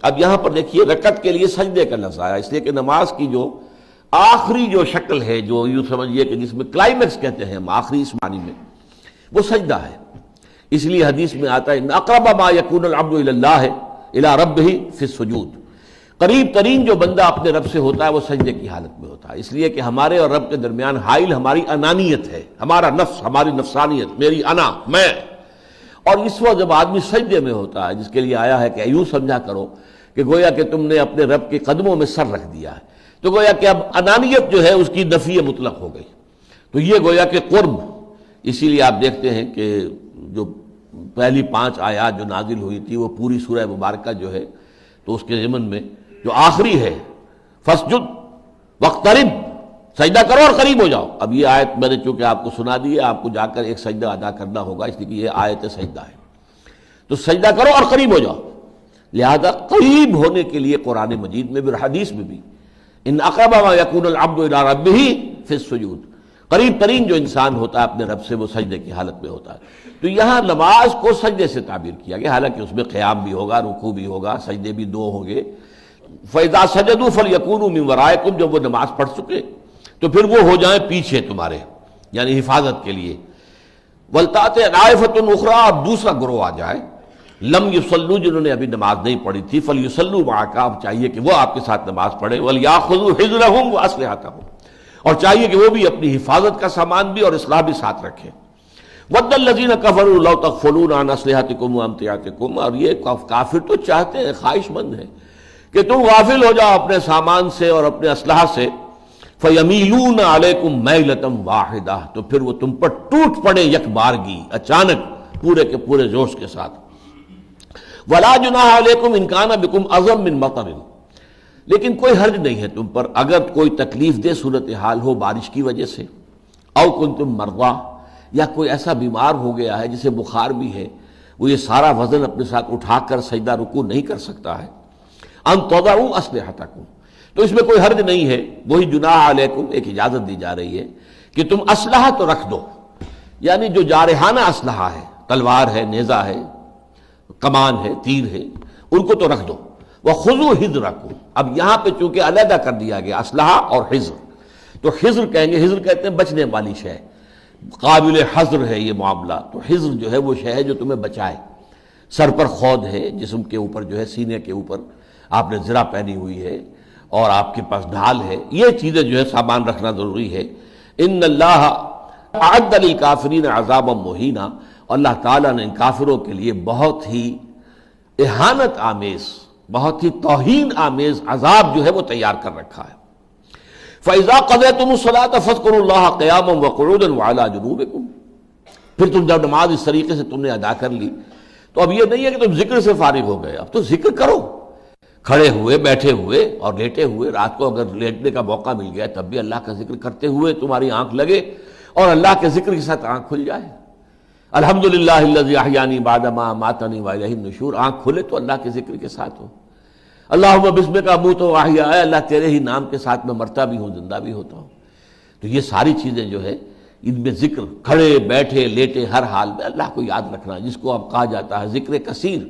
اب یہاں پر دیکھیے رکعت کے لیے سجدے کا لفظ آیا، اس لیے کہ نماز کی جو آخری جو شکل ہے، جو یوں سمجھیے کہ جس میں کلائمیکس کہتے ہیں ہم، آخری اس معنی میں، وہ سجدہ ہے۔ اس لیے حدیث میں آتا ہے ان اقرب ما یکون العبد الی اللہ الی ربہ فی السجود، قریب ترین جو بندہ اپنے رب سے ہوتا ہے وہ سجدے کی حالت میں ہوتا ہے، اس لیے کہ ہمارے اور رب کے درمیان حائل ہماری انانیت ہے، ہمارا نفس، ہماری نفسانیت، میری انا، میں۔ اور اس وقت جب آدمی سجدے میں ہوتا ہے، جس کے لیے آیا ہے کہ یوں سمجھا کرو کہ گویا کہ تم نے اپنے رب کے قدموں میں سر رکھ دیا ہے، تو گویا کہ اب انانیت جو ہے اس کی نفی مطلق ہو گئی، تو یہ گویا کہ قرب۔ اسی لیے آپ دیکھتے ہیں کہ جو پہلی 5 آیات جو نازل ہوئی تھی وہ پوری سورہ مبارکہ جو ہے تو اس کے ضمن میں جو آخری ہے فسجد واقترب، سجدہ کرو اور قریب ہو جاؤ۔ اب یہ آیت میں نے چونکہ آپ کو سنا دی ہے، آپ کو جا کر ایک سجدہ ادا کرنا ہوگا، اس لیے کہ یہ آیت سجدہ ہے، تو سجدہ کرو اور قریب ہو جاؤ۔ لہذا قریب ہونے کے لیے قرآن مجید میں بھی اور حدیث میں بھی ان اقرب ما یکون العبد الی ربہ فی السجود، قریب ترین جو انسان ہوتا ہے اپنے رب سے وہ سجدے کی حالت میں ہوتا ہے۔ تو یہاں نماز کو سجدے سے تعبیر کیا گیا، حالانکہ اس میں قیام بھی ہوگا، رکوع بھی ہوگا، سجدے بھی 2 ہوں گے۔ فَإِذَا سَجَدُوا فَلْيَكُونُوا مِنْ وَرَائِكُمْ، جب وہ نماز پڑھ چکے تو پھر وہ ہو جائیں پیچھے تمہارے، یعنی حفاظت کے لیے۔ وَلْتَأْتِ طَائِفَةٌ أُخْرَىٰ، اب دوسرا گروہ آ جائے، لم یصلوا، جنہوں نے ابھی نماز نہیں پڑھی تھی، فَلْيُصَلُّوا مَعَكَ، اب چاہیے کہ وہ آپ کے ساتھ نماز پڑھیں، وَلْيَأْخُذُوا حِذْرَهُمْ وَأَسْلِحَتَهُمْ، اور چاہیے کہ وہ بھی اپنی حفاظت کا سامان بھی اور اسلحہ بھی ساتھ رکھیں۔ وَدَّ الَّذِينَ كَفَرُوا لَوْ تَغْفُلُونَ عَنْ أَسْلِحَتِكُمْ وَأَمْتِعَتِكُمْ، اور یہ کافر تو چاہتے ہیں، خواہش مند ہیں کہ تم غافل ہو جاؤ اپنے سامان سے اور اپنے اسلحہ سے۔ فَيَمِيلُونَ عَلَيْكُمْ مَيْلَةً وَاحِدَةً، تو پھر وہ تم پر ٹوٹ پڑے یک بارگی، اچانک، پورے کے پورے جوش کے ساتھ۔ وَلَا جُنَاحَ عَلَيْكُمْ إِنْ كَانَ بِكُمْ أَذًى مِّن مَطَرٍ، لیکن کوئی حرج نہیں ہے تم پر اگر کوئی تکلیف دہ صورتحال ہو بارش کی وجہ سے، او کنتم مرضی، یا کوئی ایسا بیمار ہو گیا ہے جسے بخار بھی ہے، وہ یہ سارا وزن اپنے ساتھ اٹھا کر سجدہ رکوع نہیں کر سکتا ہے، ان تضعوا اسلحتکم، تو اس میں کوئی حرج نہیں ہے، وہی جناح علیکم، ایک اجازت دی جا رہی ہے کہ تم اسلحہ تو رکھ دو، یعنی جو جارحانہ اسلحہ ہے، تلوار ہے، نیزہ ہے، کمان ہے، تیر ہے، ان کو تو رکھ دو۔ وَخُذُوا حِذْرَكُمْ، اب یہاں پہ چونکہ علیحدہ کر دیا گیا اسلحہ اور حذر، تو حذر کہیں گے، حذر کہتے ہیں بچنے والی شے، قابل حذر ہے یہ معاملہ، تو حذر جو ہے وہ شے ہے جو تمہیں بچائے۔ سر پر خود ہے، جسم کے اوپر جو ہے، سینے کے اوپر آپ نے زرہ پہنی ہوئی ہے اور آپ کے پاس ڈھال ہے، یہ چیزیں جو ہے سامان رکھنا ضروری ہے۔ ان اللہ اعد للکافرین عذابا مہینا، اللہ تعالیٰ نے ان کافروں کے لیے بہت ہی اہانت آمیز، بہت ہی توہین آمیز عذاب جو ہے وہ تیار کر رکھا ہے۔ فَإِذَا قَضَيْتُمُ الصَّلَاةَ فَاذْكُرُوا اللَّهَ قِيَامًا وَقُعُودًا وَعَلَىٰ جُنُوبِكُمْ، پھر تم جب نماز اس طریقے سے تم نے ادا کر لی تو اب یہ نہیں ہے کہ تم ذکر سے فارغ ہو گئے، اب تو ذکر کرو، کھڑے ہوئے، بیٹھے ہوئے اور لیٹے ہوئے، رات کو اگر لیٹنے کا موقع مل گیا تب بھی اللہ کا ذکر کرتے ہوئے تمہاری آنکھ لگے اور اللہ کے ذکر کے ساتھ آنکھ کھل جائے۔ الحمدللہ الذی احیانی بعد ما اماتنی والیہ النشور، آنکھ کھلے تو اللہ کے ذکر کے ساتھ ہو۔ اللہم بسمک اموت و احیا، اے اللہ تیرے ہی نام کے ساتھ میں مرتا بھی ہوں، زندہ بھی ہوتا ہوں۔ تو یہ ساری چیزیں جو ہے ان میں ذکر، کھڑے بیٹھے لیٹے ہر حال میں اللہ کو یاد رکھنا، جس کو اب کہا جاتا ہے ذکر کثیر،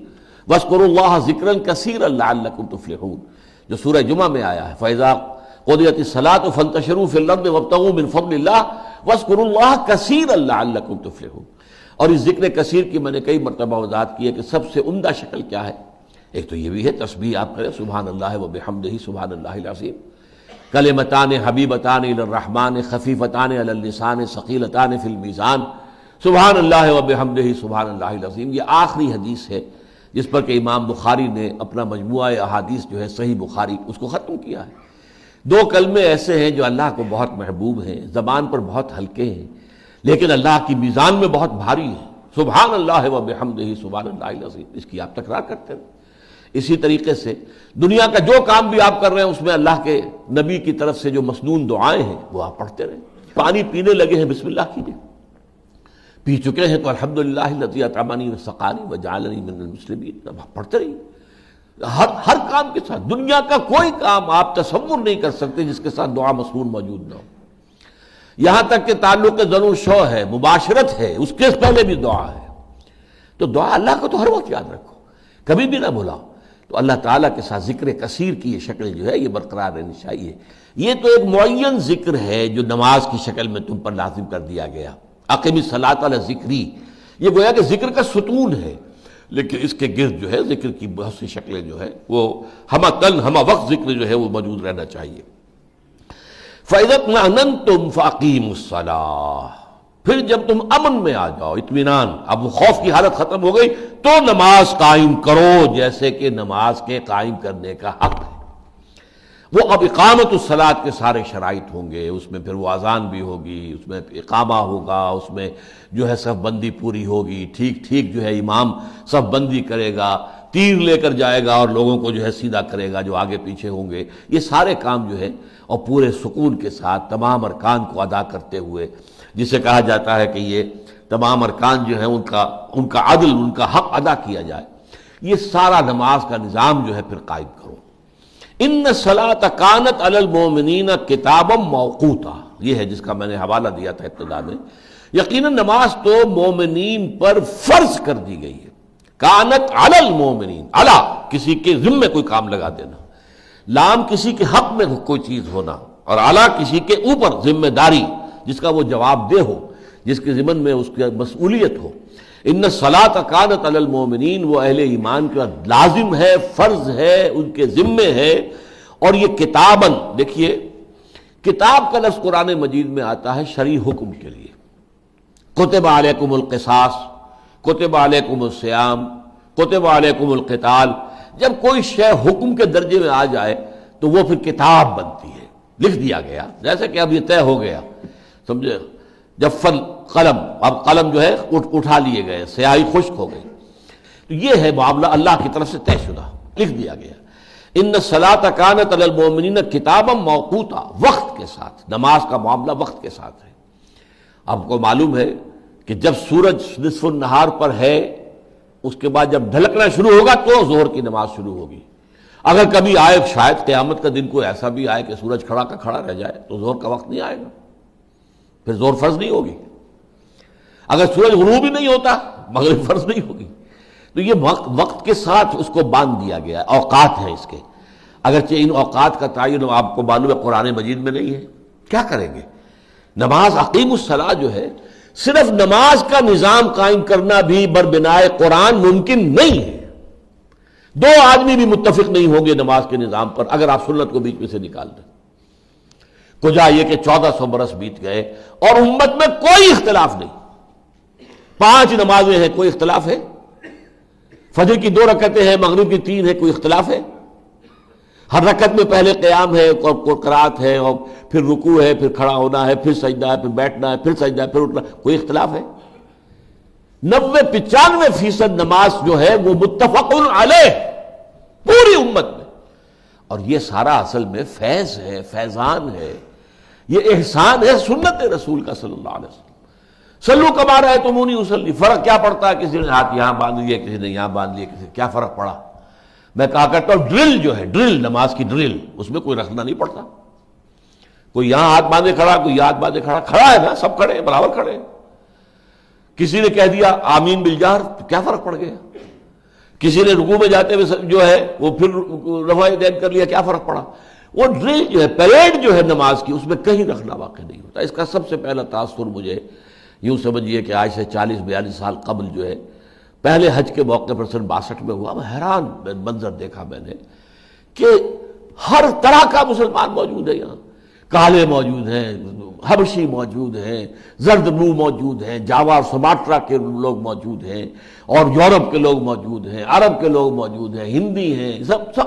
وَاذْكُرُوا اللَّهَ ذِكْرًا كَثِيرًا لَعَلَّكُمْ تُفْلِحُونَ، جو سورہ جمعہ میں آیا ہے، فَإِذَا قُضِيَتِ الصَّلَاةُ فَانتَشِرُوا فِي الْأَرْضِ وَابْتَغُوا مِنْ فَضْلِ اللَّهِ وَاذْكُرُوا اللَّهَ كَثِيرًا لَعَلَّكُمْ تُفْلِحُونَ۔ اور اس ذکر کثیر کی میں نے کئی مرتبہ وضاحت کی ہے کہ سب سے عمدہ شکل کیا ہے، ایک تو یہ بھی ہے تسبیح آپ کریں، سبحان اللہ و بحمدہ سبحان اللہ العظیم، کلمتان حبیبتان الی الرحمن خفیفتان علی اللسان ثقیلتان فی المیزان، سبحان اللہ و بحمدہ سبحان اللہ العظیم۔ یہ آخری حدیث ہے جس پر کہ امام بخاری نے اپنا مجموعہ احادیث جو ہے صحیح بخاری اس کو ختم کیا ہے۔ 2 کلمے ایسے ہیں جو اللہ کو بہت محبوب ہیں، زبان پر بہت ہلکے ہیں لیکن اللہ کی میزان میں بہت بھاری ہیں، سبحان اللہ و بحمدہ سبحان اللہ العظیم، اس کی آپ تکرار کرتے ہیں۔ اسی طریقے سے دنیا کا جو کام بھی آپ کر رہے ہیں اس میں اللہ کے نبی کی طرف سے جو مسنون دعائیں ہیں وہ آپ پڑھتے رہیں۔ پانی پینے لگے ہیں بسم اللہ کیجیے، پی چکے ہیں تو الحمدللہ الذی اطعمنی وسقانی وجعلنی من المسلمین، اب پڑھتے رہیے ہر کام کے ساتھ۔ دنیا کا کوئی کام آپ تصور نہیں کر سکتے جس کے ساتھ دعا مسنون موجود نہ ہو، یہاں تک کہ تعلق زن و شو ہے، مباشرت ہے، اس کے پہلے بھی دعا ہے۔ تو دعا اللہ کو تو ہر وقت یاد رکھو، کبھی بھی نہ بھلاؤ۔ تو اللہ تعالیٰ کے ساتھ ذکر کثیر کی یہ شکل جو ہے یہ برقرار رہنی چاہیے۔ یہ تو ایک معین ذکر ہے جو نماز کی شکل میں تم پر لازم کر دیا گیا، اقم الصلاۃ علی ذکری، یہ گویا کہ ذکر کا ستون ہے، لیکن اس کے گرد جو ہے ذکر کی بہت سی شکلیں جو ہے وہ ہمہ تن ہمہ وقت ذکر جو ہے وہ موجود رہنا چاہیے۔ فَإِذَا اطْمَأْنَنْتُمْ فَأَقِیمُوا الصَّلَاةَ، پھر جب تم امن میں آ جاؤ، اطمینان، اب خوف کی حالت ختم ہو گئی، تو نماز قائم کرو جیسے کہ نماز کے قائم کرنے کا حق ہے۔ وہ اب اقامت الصلاۃ کے سارے شرائط ہوں گے، اس میں پھر وہ اذان بھی ہوگی، اس میں اقامہ ہوگا، اس میں جو ہے صف بندی پوری ہوگی، ٹھیک ٹھیک جو ہے امام صف بندی کرے گا، تیر لے کر جائے گا اور لوگوں کو جو ہے سیدھا کرے گا جو آگے پیچھے ہوں گے، یہ سارے کام جو ہے اور پورے سکون کے ساتھ تمام ارکان کو ادا کرتے ہوئے، جسے کہا جاتا ہے کہ یہ تمام ارکان جو ہیں ان کا عدل، ان کا حق ادا کیا جائے، یہ سارا نماز کا نظام جو ہے پھر قائم کرو۔ ان الصلاۃ کانت علی المؤمنین کتابا موقوتا، یہ ہے جس کا میں نے حوالہ دیا تھا ابتدا میں۔ یقیناً نماز تو مومنین پر فرض کر دی گئی ہے، کانت علی المؤمنین، علی کسی کے ذمے کوئی کام لگا دینا، لام کسی کے حق میں کوئی چیز ہونا، اور علی کسی کے اوپر ذمہ داری جس کا وہ جواب دہ ہو، جس کے ذمن میں اس کی مسئولیت ہو۔ ان الصلاۃ کانت علی المؤمنین، وہ اہل ایمان کے بعد لازم ہے، فرض ہے، ان کے ذمے ہے۔ اور یہ کتاباً، دیکھیے کتاب کا لفظ قرآن مجید میں آتا ہے شرعی حکم کے لیے، کتب علیکم القصاص، کتب علیکم الصیام، کتب علیکم القتال، جب کوئی شے حکم کے درجے میں آ جائے تو وہ پھر کتاب بنتی ہے، لکھ دیا گیا، جیسے کہ اب یہ طے ہو گیا، سمجھے، جفل قلم، اب قلم جو ہے اٹھا لیے گئے، سیاہی خشک ہو گئی، تو یہ ہے معاملہ اللہ کی طرف سے طے شدہ، لکھ دیا گیا۔ ان الصلاۃ کانت علی المؤمنین کتابا موقوتا، وقت کے ساتھ، نماز کا معاملہ وقت کے ساتھ ہے۔ آپ کو معلوم ہے کہ جب سورج نصف النہار پر ہے، اس کے بعد جب ڈھلکنا شروع ہوگا تو ظہر کی نماز شروع ہوگی۔ اگر کبھی آئے شاید قیامت کا دن کوئی ایسا بھی آئے کہ سورج کھڑا کا کھڑا رہ جائے تو ظہر کا وقت نہیں آئے گا، پھر ظہر فرض نہیں ہوگی۔ اگر سورج غروب ہی نہیں ہوتا مغرب فرض نہیں ہوگی۔ تو یہ وقت کے ساتھ اس کو باندھ دیا گیا، اوقات ہیں اس کے، اگرچہ ان اوقات کا تعین آپ کو معلوم ہے قرآن مجید میں نہیں ہے۔ کیا کریں گے؟ نماز اقیم الصلاۃ جو ہے، صرف نماز کا نظام قائم کرنا بھی بربنائے قرآن ممکن نہیں ہے۔ دو آدمی بھی متفق نہیں ہوں گے نماز کے نظام پر اگر آپ سنت کو بیچ میں سے نکال دیں۔ کجا یہ کہ 1400 برس بیت گئے اور امت میں کوئی اختلاف نہیں، 5 نمازیں ہیں، کوئی اختلاف ہے؟ فجر کی 2 رکعتیں ہیں، مغرب کی 3 ہے، کوئی اختلاف ہے؟ ہر رکعت میں پہلے قیام ہے اور قرات ہے اور پھر رکوع ہے، پھر کھڑا ہونا ہے، پھر سجدہ ہے، پھر بیٹھنا ہے، پھر سجدہ ہے، پھر اٹھنا، کوئی اختلاف ہے؟ 90-95% نماز جو ہے وہ متفق علیہ پوری امت میں، اور یہ سارا اصل میں فیض ہے، فیضان ہے، یہ احسان ہے سنت رسول کا صلی اللہ علیہ وسلم۔ صلو کما رأیتمونی اصلی، فرق کیا پڑتا ہے کسی نے ہاتھ یہاں باندھ لیا، کسی نے یہاں باندھ لیا، کسی کیا فرق پڑا؟ میں کہا کرتا ہوں ڈرل جو ہے، ڈرل نماز کی ڈرل، اس میں کوئی رکھنا نہیں پڑتا، کوئی یہاں ہاتھ باندھے کھڑا، کوئی یہاں ہاتھ باندھے کھڑا، کھڑا ہے نا، سب کھڑے ہیں، برابر کھڑے ہیں۔ کسی نے کہہ دیا آمین بالجہر، تو کیا فرق پڑ گیا؟ کسی نے رکوع میں جاتے ہوئے جو ہے وہ پھر رفع یدین کر لیا، کیا فرق پڑا؟ وہ ڈرل جو ہے، پیریڈ جو ہے نماز کی، اس میں کہیں رکھنا واقع نہیں ہوتا۔ اس کا سب سے پہلا تاثر مجھے یوں سمجھیے کہ آج سے 40-42 سال قبل جو ہے پہلے حج کے موقع پر سن 62 میں ہوا، میں حیران منظر دیکھا میں نے کہ ہر طرح کا مسلمان موجود ہے یہاں، کالے موجود ہیں، حبشی موجود ہیں، زرد منہ موجود ہیں، جاوا اور سماٹرا کے لوگ موجود ہیں، اور یورپ کے لوگ موجود ہیں، عرب کے لوگ موجود ہیں، ہندی ہیں، سب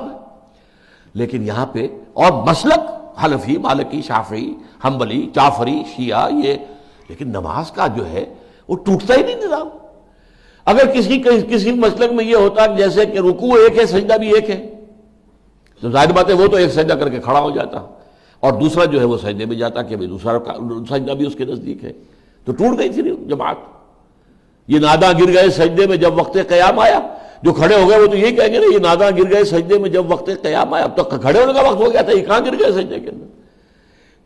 لیکن یہاں پہ اور مسلک حنفی، مالکی، شافعی، حنبلی، جعفری، شیعہ، یہ، لیکن نماز کا جو ہے وہ ٹوٹتا ہی نہیں نظام۔ اگر کسی مسلک میں یہ ہوتا کہ جیسے کہ رکوع ایک ہے، سجدہ بھی ایک ہے، تو ظاہر بات ہے وہ تو ایک سجدہ کر کے کھڑا ہو جاتا، اور دوسرا جو ہے وہ سجدے میں جاتا کہ بھائی دوسرا سجدہ بھی اس کے نزدیک ہے. تو ٹوٹ گئی تھی جماعت. یہ ناداں گر گئے سجدے میں جب وقت قیام آیا. جو کھڑے ہو گئے وہ تو یہی کہیں گے نا یہ ناداں گر گئے سجدے میں جب وقت قیام آیا. اب تو کھڑے ہونے کا وقت ہو گیا تھا, یہ کہاں گر گئے سجدے کے اندر.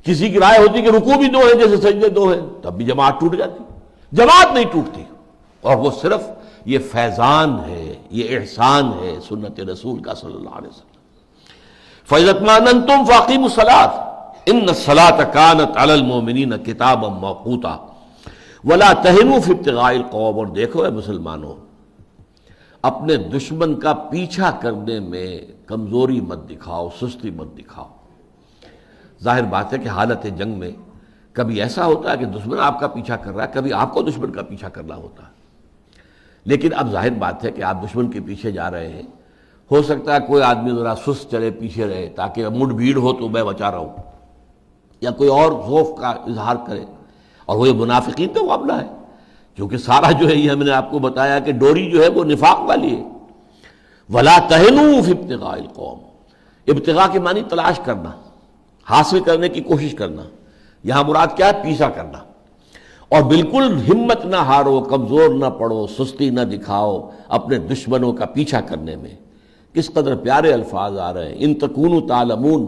کسی کی رائے ہوتی کہ رکوع بھی دو ہیں جیسے سجدے دو ہیں, تب بھی جماعت ٹوٹ جاتی. جماعت نہیں ٹوٹتی, اور وہ صرف یہ فیضان ہے, یہ احسان ہے سنت رسول کا صلی اللہ علیہ وسلم. فَإِذَا اطْمَأْنَنْتُمْ فَأَقِيمُوا الصَّلَاةَ إِنَّ الصَّلَاةَ كَانَتْ عَلَى الْمُؤْمِنِينَ كِتَابًا مَّوْقُوتًا وَلَا تَهِنُوا فِي ابْتِغَاءِ الْقَوْمِ. اور دیکھو اے مسلمانوں, اپنے دشمن کا پیچھا کرنے میں کمزوری مت دکھاؤ, سستی مت دکھاؤ. ظاہر بات ہے کہ حالت جنگ میں کبھی ایسا ہوتا ہے کہ دشمن آپ کا پیچھا کر رہا ہے, کبھی آپ کو دشمن کا پیچھا کرنا ہوتا ہے. لیکن اب ظاہر بات ہے کہ آپ دشمن کے پیچھے جا رہے ہیں, ہو سکتا ہے کوئی آدمی ذرا سست چلے پیچھے رہے تاکہ مڈ بھیڑ ہو تو میں بچا رہا ہوں, یا کوئی اور خوف کا اظہار کرے. اور وہ یہ منافقین کا معاملہ ہے, کیونکہ سارا جو ہے یہ ہم نے آپ کو بتایا کہ ڈوری جو ہے وہ نفاق والی ہے. وَلَا تَهِنُوا فِي ابْتِغَاءِ الْقَوْمِ. ابتغاء کے معنی تلاش کرنا, حاصل کرنے کی کوشش کرنا. یہاں مراد کیا ہے؟ پیچھا کرنا. اور بالکل ہمت نہ ہارو, کمزور نہ پڑو, سستی نہ دکھاؤ اپنے دشمنوں کا پیچھا کرنے میں. کس قدر پیارے الفاظ آ رہے ہیں, ان تکونوا تعلمون.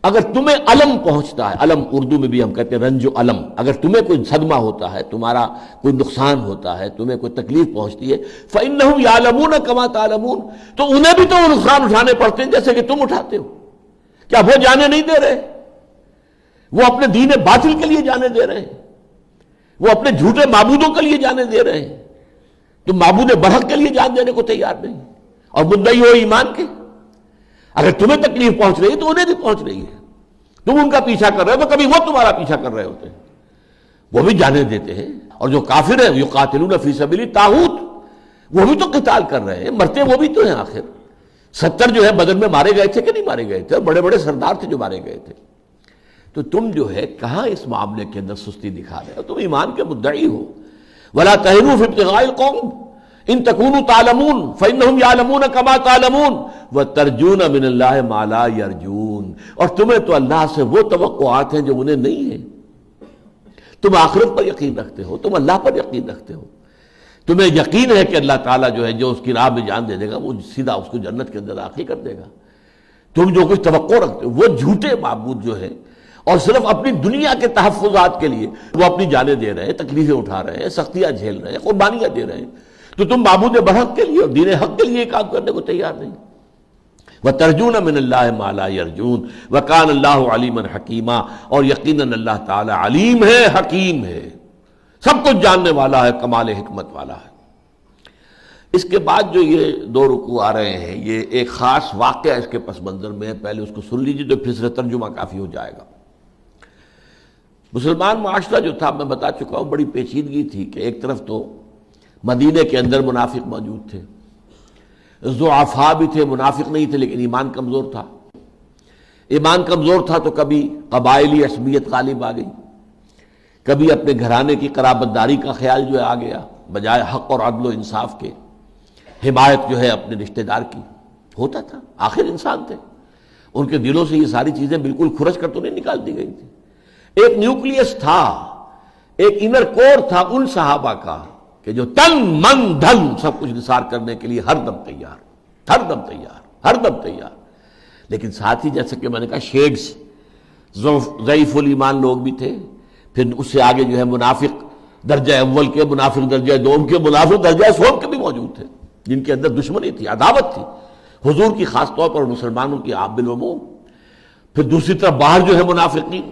اگر تمہیں علم پہنچتا ہے, علم اردو میں بھی ہم کہتے ہیں رنج و علم, اگر تمہیں کوئی صدمہ ہوتا ہے, تمہارا کوئی نقصان ہوتا ہے, تمہیں کوئی تکلیف پہنچتی ہے, فإنہم یعلمون کما تعلمون, تو انہیں بھی تو وہ نقصان اٹھانے پڑتے ہیں جیسے کہ تم اٹھاتے ہو. کیا وہ جانے نہیں دے رہے؟ وہ اپنے دین باطل کے لیے جانے دے رہے ہیں, وہ اپنے جھوٹے معبودوں کے لیے جانے دے رہے ہیں. تم معبود برحق کے لیے جان دینے کو تیار نہیں, اور مدعی ہو ایمان کے. اگر تمہیں تکلیف پہنچ رہی ہے تو انہیں بھی پہنچ رہی ہے. تم ان کا پیچھا کر رہے ہو تو کبھی وہ تمہارا پیچھا کر رہے ہوتے ہیں, وہ بھی جانے دیتے ہیں. اور جو کافر ہیں یقاتلون فی سبیل الطاغوت, وہ بھی تو قتال کر رہے ہیں, مرتے وہ بھی تو ہیں. آخر 70 جو ہے بدر میں مارے گئے تھے کہ نہیں مارے گئے تھے, اور بڑے بڑے سردار تھے جو مارے گئے تھے. تو تم جو ہے کہاں اس معاملے کے اندر سستی دکھا رہے ہو؟ تم ایمان کے مدعی ہو. ولا تہنوا فی ابتغاء القوم ان تکونوا تعلمون فانہم یعلمون کما تعلمون وترجون من اللہ ما لا یرجون. اور تمہیں تو اللہ سے وہ توقعات ہیں جو انہیں نہیں ہیں. تم آخرت پر یقین رکھتے ہو, تم اللہ پر یقین رکھتے ہو, تمہیں یقین ہے کہ اللہ تعالیٰ جو ہے جو اس کی راہ میں جان دے دے گا وہ سیدھا اس کو جنت کے اندر داخل کر دے گا. تم جو کچھ توقع رکھتے ہو, وہ جھوٹے معبود جو ہے اور صرف اپنی دنیا کے تحفظات کے لیے وہ اپنی جانیں دے رہے ہیں, تکلیفیں اٹھا رہے ہیں, سختیاں جھیل رہے ہیں, قربانیاں دے رہے ہیں, تو تم معبود برحق کے لیے اور دین حق کے لیے کام کرنے کو تیار نہیں. وَتَرْجُونَ مِنَ اللَّهِ مَا لَا يَرْجُونَ وَكَانَ اللَّهُ عَلِيمًا حَكِيمًا. اور یقیناً اللہ تعالی علیم ہے, حکیم ہے, سب کچھ جاننے والا ہے, کمال حکمت والا ہے. اس کے بعد جو یہ 2 رکوع آ رہے ہیں, یہ ایک خاص واقعہ اس کے پس منظر میں ہے. پہلے اس کو سن لیجیے تو پھر سے ترجمہ کافی ہو جائے گا. مسلمان معاشرہ جو تھا, میں بتا چکا ہوں, بڑی پیچیدگی تھی کہ ایک طرف تو مدینے کے اندر منافق موجود تھے, ضعفاء بھی تھے, منافق نہیں تھے لیکن ایمان کمزور تھا. ایمان کمزور تھا تو کبھی قبائلی عصبیت غالب آ گئی, کبھی اپنے گھرانے کی قرابت داری کا خیال جو ہے آ گیا, بجائے حق اور عدل و انصاف کے حمایت جو ہے اپنے رشتہ دار کی. ہوتا تھا, آخر انسان تھے, ان کے دلوں سے یہ ساری چیزیں بالکل کھرچ کر تو نہیں نکال دی گئی تھی. ایک نیوکلیس تھا, ایک انر کور تھا ان صحابہ کا کہ جو تن من دھن سب کچھ نثار کرنے کے لیے ہر دم تیار, ہر دم تیار, ہر دم تیار. لیکن ساتھ ہی جیسے کہ میں نے کہا شیڈز, ضعیف الایمان لوگ بھی تھے, پھر اس سے آگے جو ہے منافق درجہ اول کے, منافق درجہ دوم کے, منافق درجہ سوم کے بھی موجود تھے, جن کے اندر دشمنی تھی, عداوت تھی حضور کی, خاص طور پر مسلمانوں کی عام بالعموم. پھر دوسری طرف باہر جو ہے منافقین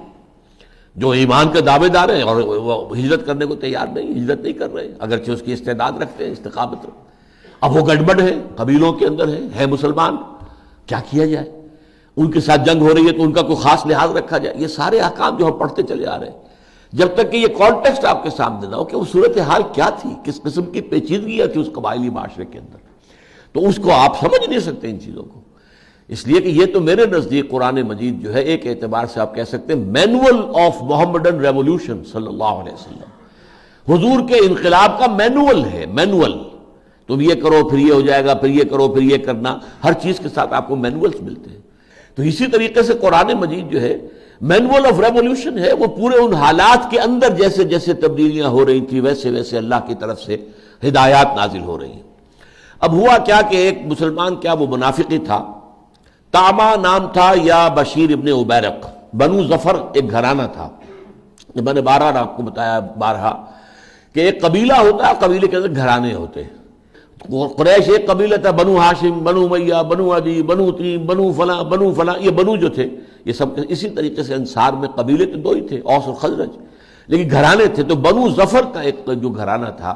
جو ایمان کے دعوے دار ہیں اور وہ ہجرت کرنے کو تیار نہیں, ہجرت نہیں کر رہے, اگرچہ اس کی استعداد رکھتے ہیں, استقامت رکھتے. اب وہ گڑبڑ ہے, قبیلوں کے اندر ہے مسلمان, کیا کیا جائے؟ ان کے ساتھ جنگ ہو رہی ہے تو ان کا کوئی خاص لحاظ رکھا جائے. یہ سارے احکام جو ہم پڑھتے چلے آ رہے ہیں, جب تک کہ یہ کانٹیکسٹ آپ کے سامنے نہ ہو کہ وہ صورتحال کیا تھی, کس قسم کی پیچیدگیاں تھی اس قبائلی معاشرے کے اندر, تو اس کو آپ سمجھ نہیں سکتے ان چیزوں کو. اس لیے کہ یہ تو میرے نزدیک قرآن مجید جو ہے ایک اعتبار سے آپ کہہ سکتے ہیں مینول آف محمدن ریولوشن صلی اللہ علیہ وسلم, حضور کے انقلاب کا مینول ہے. مینول, تم یہ کرو پھر یہ ہو جائے گا, پھر یہ کرو پھر یہ کرنا, ہر چیز کے ساتھ آپ کو مینولز ملتے ہیں. تو اسی طریقے سے قرآن مجید جو ہے مینول آف ریولیوشن ہے، وہ پورے ان حالات کے اندر جیسے جیسے تبدیلیاں ہو رہی تھیں ویسے ویسے اللہ کی طرف سے ہدایات نازل ہو رہی ہیں۔ اب ہوا کیا کہ ایک مسلمان، کیا وہ منافقی تھا، تاما نام تھا یا بشیر ابن عبیرق، بنو ظفر ایک گھرانہ تھا۔ میں نے بارہا آپ کو بتایا بارہا کہ ایک قبیلہ ہوتا ہے، قبیلے کے اندر گھرانے ہوتے ہیں۔ قریش ایک قبیلہ تھا، بنو ہاشم، بنو امیہ، بنو عدی، بنو تیم، بنو فلاں، یہ بنو جو تھے یہ سب اسی طریقے سے انصار میں قبیلے تو دو ہی تھے، اوس اور خزرج، لیکن گھرانے تھے۔ تو بنو ظفر کا ایک جو گھرانہ تھا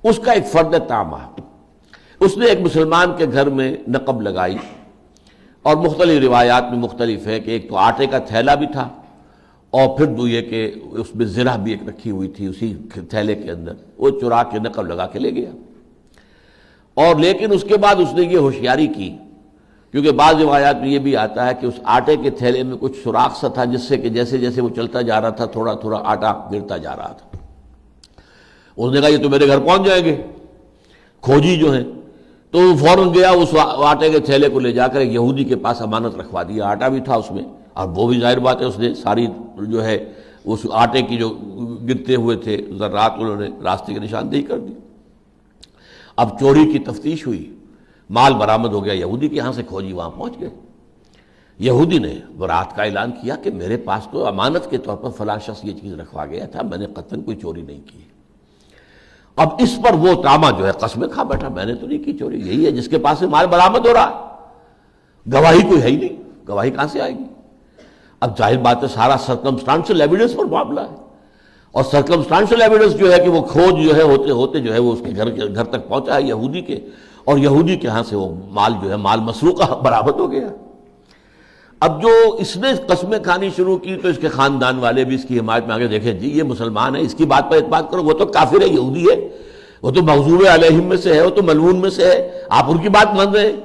اس کا ایک فرد تاما، اس نے ایک مسلمان کے گھر میں نقب لگائی، اور مختلف روایات میں مختلف ہے کہ ایک تو آٹے کا تھیلا بھی تھا، اور پھر دو یہ کہ اس میں زرہ بھی ایک رکھی ہوئی تھی اسی تھیلے کے اندر، وہ چرا کے نقب لگا کے لے گیا۔ اور لیکن اس کے بعد اس نے یہ ہوشیاری کی، کیونکہ بعض روایات میں یہ بھی آتا ہے کہ اس آٹے کے تھیلے میں کچھ سوراخ سا تھا، جس سے کہ جیسے جیسے وہ چلتا جا رہا تھا تھوڑا تھوڑا آٹا گرتا جا رہا تھا۔ اس نے کہا یہ تو میرے گھر پہنچ جائیں گے کھوجی جو ہیں، تو وہ فوراً گیا اس آٹے کے تھیلے کو لے جا کر ایک یہودی کے پاس امانت رکھوا دیا، آٹا بھی تھا اس میں، اور وہ بھی ظاہر بات ہے اس نے ساری جو ہے اس آٹے کی جو گرتے ہوئے تھے ذرات انہوں نے راستے کی نشاندہی کر دی۔ اب چوری کی تفتیش ہوئی، مال برآمد ہو گیا یہودی کے ہاں سے، کھوجی وہاں پہنچ گئے۔ یہودی نے برات کا اعلان کیا کہ میرے پاس تو امانت کے طور پر فلاں شخص یہ چیز رکھوا گیا تھا، میں نے قطعاً کوئی چوری نہیں کی۔ اب اس پر وہ تاما جو ہے قسمیں کھا بیٹھا، میں نے تو نہیں کی چوری، یہی ہے جس کے پاس سے مال برآمد ہو رہا ہے، گواہی کوئی ہے ہی نہیں، گواہی کہاں سے آئے گی؟ اب ظاہر بات ہے سارا سرکمسٹانشل ایویڈنس پر معاملہ ہے، اور سرکمسٹانشل ایویڈنس جو ہے کہ وہ کھوج جو ہے ہوتے ہوتے جو ہے وہ اس کے گھر تک پہنچا ہے یہودی کے، اور یہودی کے ہاں سے وہ مال جو ہے مال مسروقہ برآمد ہو گیا۔ اب جو اس نے قسمیں کھانی شروع کی تو اس کے خاندان والے بھی اس کی حمایت میں آگے، دیکھیں جی یہ مسلمان ہے، اس کی بات پر اعتماد کرو، وہ تو کافر ہے، یہودی ہے، وہ تو مغضوب علیہم میں سے ہے، وہ تو ملعون میں سے ہے، آپ ان کی بات مان رہے ہیں،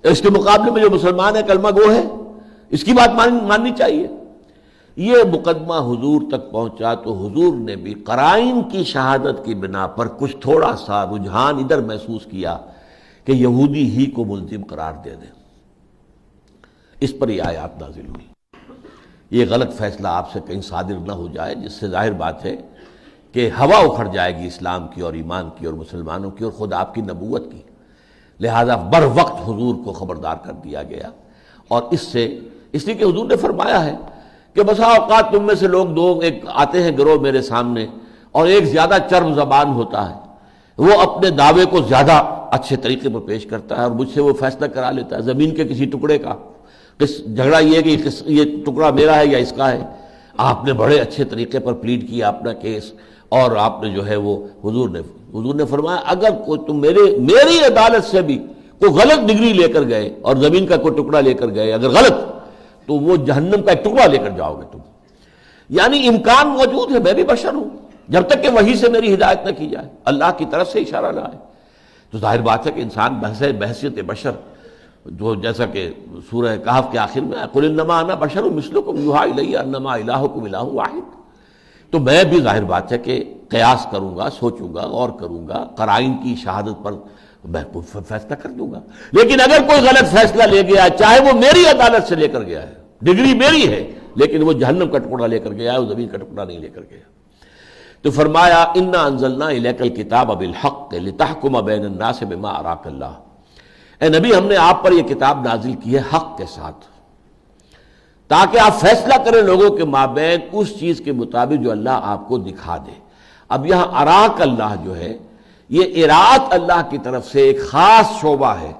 اس کے مقابلے میں جو مسلمان ہے کلمہ گو ہے، اس کی بات ماننی چاہیے۔ یہ مقدمہ حضور تک پہنچا تو حضور نے بھی قرائن کی شہادت کی بنا پر کچھ تھوڑا سا رجحان ادھر محسوس کیا کہ یہودی ہی کو ملزم قرار دے دیں، اس پر یہ آیات نازل ہوئی۔ یہ غلط فیصلہ آپ سے کہیں صادر نہ ہو جائے، جس سے ظاہر بات ہے کہ ہوا اکھڑ جائے گی اسلام کی اور ایمان کی اور مسلمانوں کی اور خود آپ کی نبوت کی، لہذا بر وقت حضور کو خبردار کر دیا گیا۔ اور اس لیے کہ حضور نے فرمایا ہے کہ بسا اوقات تم میں سے لوگ دو ایک آتے ہیں گروہ میرے سامنے، اور ایک زیادہ چرب زبان ہوتا ہے، وہ اپنے دعوے کو زیادہ اچھے طریقے پر پیش کرتا ہے اور مجھ سے وہ فیصلہ کرا لیتا ہے زمین کے کسی ٹکڑے کا، جھگڑا یہ ہے کہ یہ ٹکڑا میرا ہے یا اس کا ہے۔ آپ نے بڑے اچھے طریقے پر پلیڈ کیا اپنا کیس، اور آپ نے جو ہے وہ حضور نے فرمایا اگر کوئی تم میری عدالت سے بھی کوئی غلط ڈگری لے کر گئے اور زمین کا کوئی ٹکڑا لے کر گئے اگر غلط، تو وہ جہنم کا ایک ٹکڑا لے کر جاؤ گے تم۔ یعنی امکان موجود ہے، میں بھی بشر ہوں، جب تک کہ وحی سے میری ہدایت نہ کی جائے، اللہ کی طرف سے اشارہ نہ آئے، تو ظاہر بات ہے کہ انسان بحثیت بشر، جو جیسا کہ سورہ کہف کے آخر میں قل انما انا بشر مثلکم یوحی الی انما الہکم الہ واحد، تو میں بھی ظاہر بات ہے کہ قیاس کروں گا، سوچوں گا، غور کروں گا، قرائن کی شہادت پر میں فیصلہ کر دوں گا۔ لیکن اگر کوئی غلط فیصلہ لے گیا، چاہے وہ میری عدالت سے لے کر گیا ہے، ڈگری میری ہے، لیکن وہ جہنم کا ٹکڑا لے کر گیا ہے، وہ زمین کا ٹکڑا نہیں لے کر گیا۔ تو فرمایا انا انزلنا الیک الکتاب بالحق لتحکم بین الناس بما اراک اللہ، اے نبی ہم نے آپ پر یہ کتاب نازل کی ہے حق کے ساتھ، تاکہ آپ فیصلہ کریں لوگوں کے مابین اس چیز کے مطابق جو اللہ آپ کو دکھا دے۔ اب یہاں اراک اللہ جو ہے یہ اراۃ اللہ کی طرف سے ایک خاص شعبہ ہے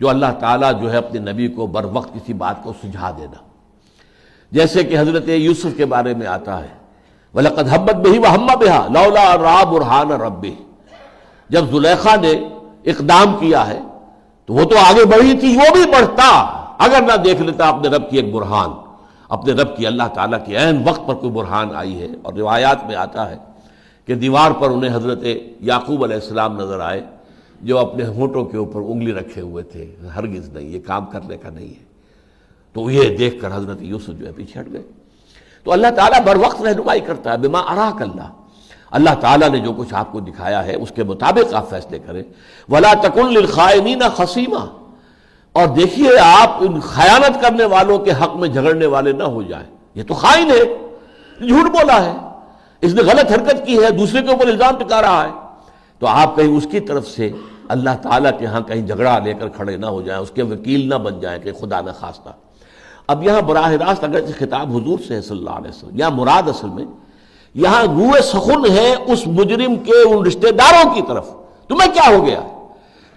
جو اللہ تعالیٰ جو ہے اپنے نبی کو بر وقت کسی بات کو سجھا دینا، جیسے کہ حضرت یوسف کے بارے میں آتا ہے وَلَقَدْ هَمَّتْ بِهِ وَهَمَّ بِهَا لَوْلَا رَأَىٰ بُرْهَانَ رَبِّهِ، جب زلیخا نے اقدام کیا ہے تو وہ تو آگے بڑھی تھی، وہ بھی بڑھتا اگر نہ دیکھ لیتا اپنے رب کی ایک برہان، اپنے رب کی اللہ تعالیٰ کی عین وقت پر کوئی برہان آئی ہے۔ اور روایات میں آتا ہے کہ دیوار پر انہیں حضرت یعقوب علیہ السلام نظر آئے جو اپنے ہونٹوں کے اوپر انگلی رکھے ہوئے تھے، ہرگز نہیں، یہ کام کرنے کا نہیں ہے۔ تو یہ دیکھ کر حضرت یوسف جو ہے پیچھے ہٹ گئے۔ تو اللہ تعالیٰ بر وقت رہنمائی کرتا ہے، بما اراک اللہ، اللہ تعالیٰ نے جو کچھ آپ کو دکھایا ہے اس کے مطابق آپ فیصلے کریں۔ ولا تکن للخائنین خصیما، اور دیکھیے آپ ان خیانت کرنے والوں کے حق میں جھگڑنے والے نہ ہو جائیں. یہ تو خائن ہے، جھوٹ بولا ہے، اس نے غلط حرکت کی ہے، دوسرے کے اوپر الزام ٹکا رہا ہے. تو آپ کہیں اس کی طرف سے اللہ تعالیٰ کے ہاں کہیں جھگڑا لے کر کھڑے نہ ہو جائیں، اس کے وکیل نہ بن جائیں کہ خدا نہ خواستہ. اب یہاں براہ راست اگرچہ خطاب حضور سے ہے صلی اللہ علیہ وسلم، یہاں مراد اصل میں یہاں روئے سخن ہے اس مجرم کے ان رشتہ داروں کی طرف. تمہیں کیا ہو گیا؟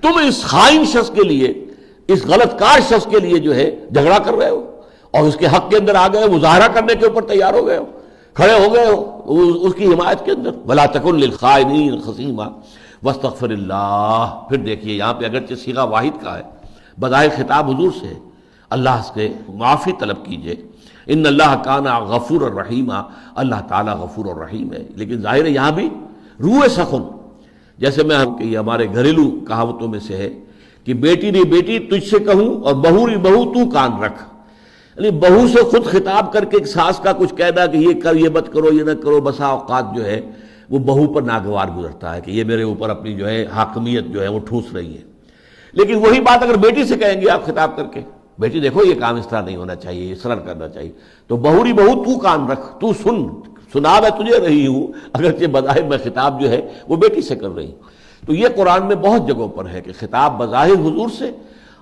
تم اس خائن شخص کے لیے، اس غلط کار شخص کے لیے جو ہے جھگڑا کر رہے ہو اور اس کے حق کے اندر آ گئے، مظاہرہ کرنے کے اوپر تیار ہو گئے ہو، کھڑے ہو گئے ہو اس کی حمایت کے اندر. وَلَا تَكُن لِلْخَائِنِينَ خَصِيمًا وَاسْتَغْفِرِ اللَّهَ. پھر دیکھیے یہاں پہ اگرچہ صیغہ واحد کا ہے، بظاہر خطاب حضور سے ہے، اللہ سے معافی طلب کیجئے. ان اللہ کان غفور الرحیم، اللہ تعالیٰ غفور الرحیم ہے. لیکن ظاہر ہے یہاں بھی روح سخن، جیسے میں کہ یہ ہمارے گھریلو کہاوتوں میں سے ہے کہ بیٹی نہیں بیٹی تجھ سے کہوں اور بہو نہیں بہو تو کان رکھ. یعنی بہو سے خود خطاب کر کے ایک ساس کا کچھ کہنا کہ یہ کر، یہ مت کرو، یہ نہ کرو، بسا اوقات جو ہے وہ بہو پر ناگوار گزرتا ہے کہ یہ میرے اوپر اپنی جو ہے حاکمیت جو ہے وہ ٹھوس رہی ہے. لیکن وہی بات اگر بیٹی سے کہیں گے آپ خطاب کر کے، بیٹی دیکھو یہ کام اس طرح نہیں ہونا چاہیے، اس طرح کرنا چاہیے، تو بہوری بہو تو کان رکھ، تو سنا میں تجھے رہی ہوں، اگرچہ بظاہر میں خطاب جو ہے وہ بیٹی سے کر رہی ہوں. تو یہ قرآن میں بہت جگہوں پر ہے کہ خطاب بظاہر حضور سے،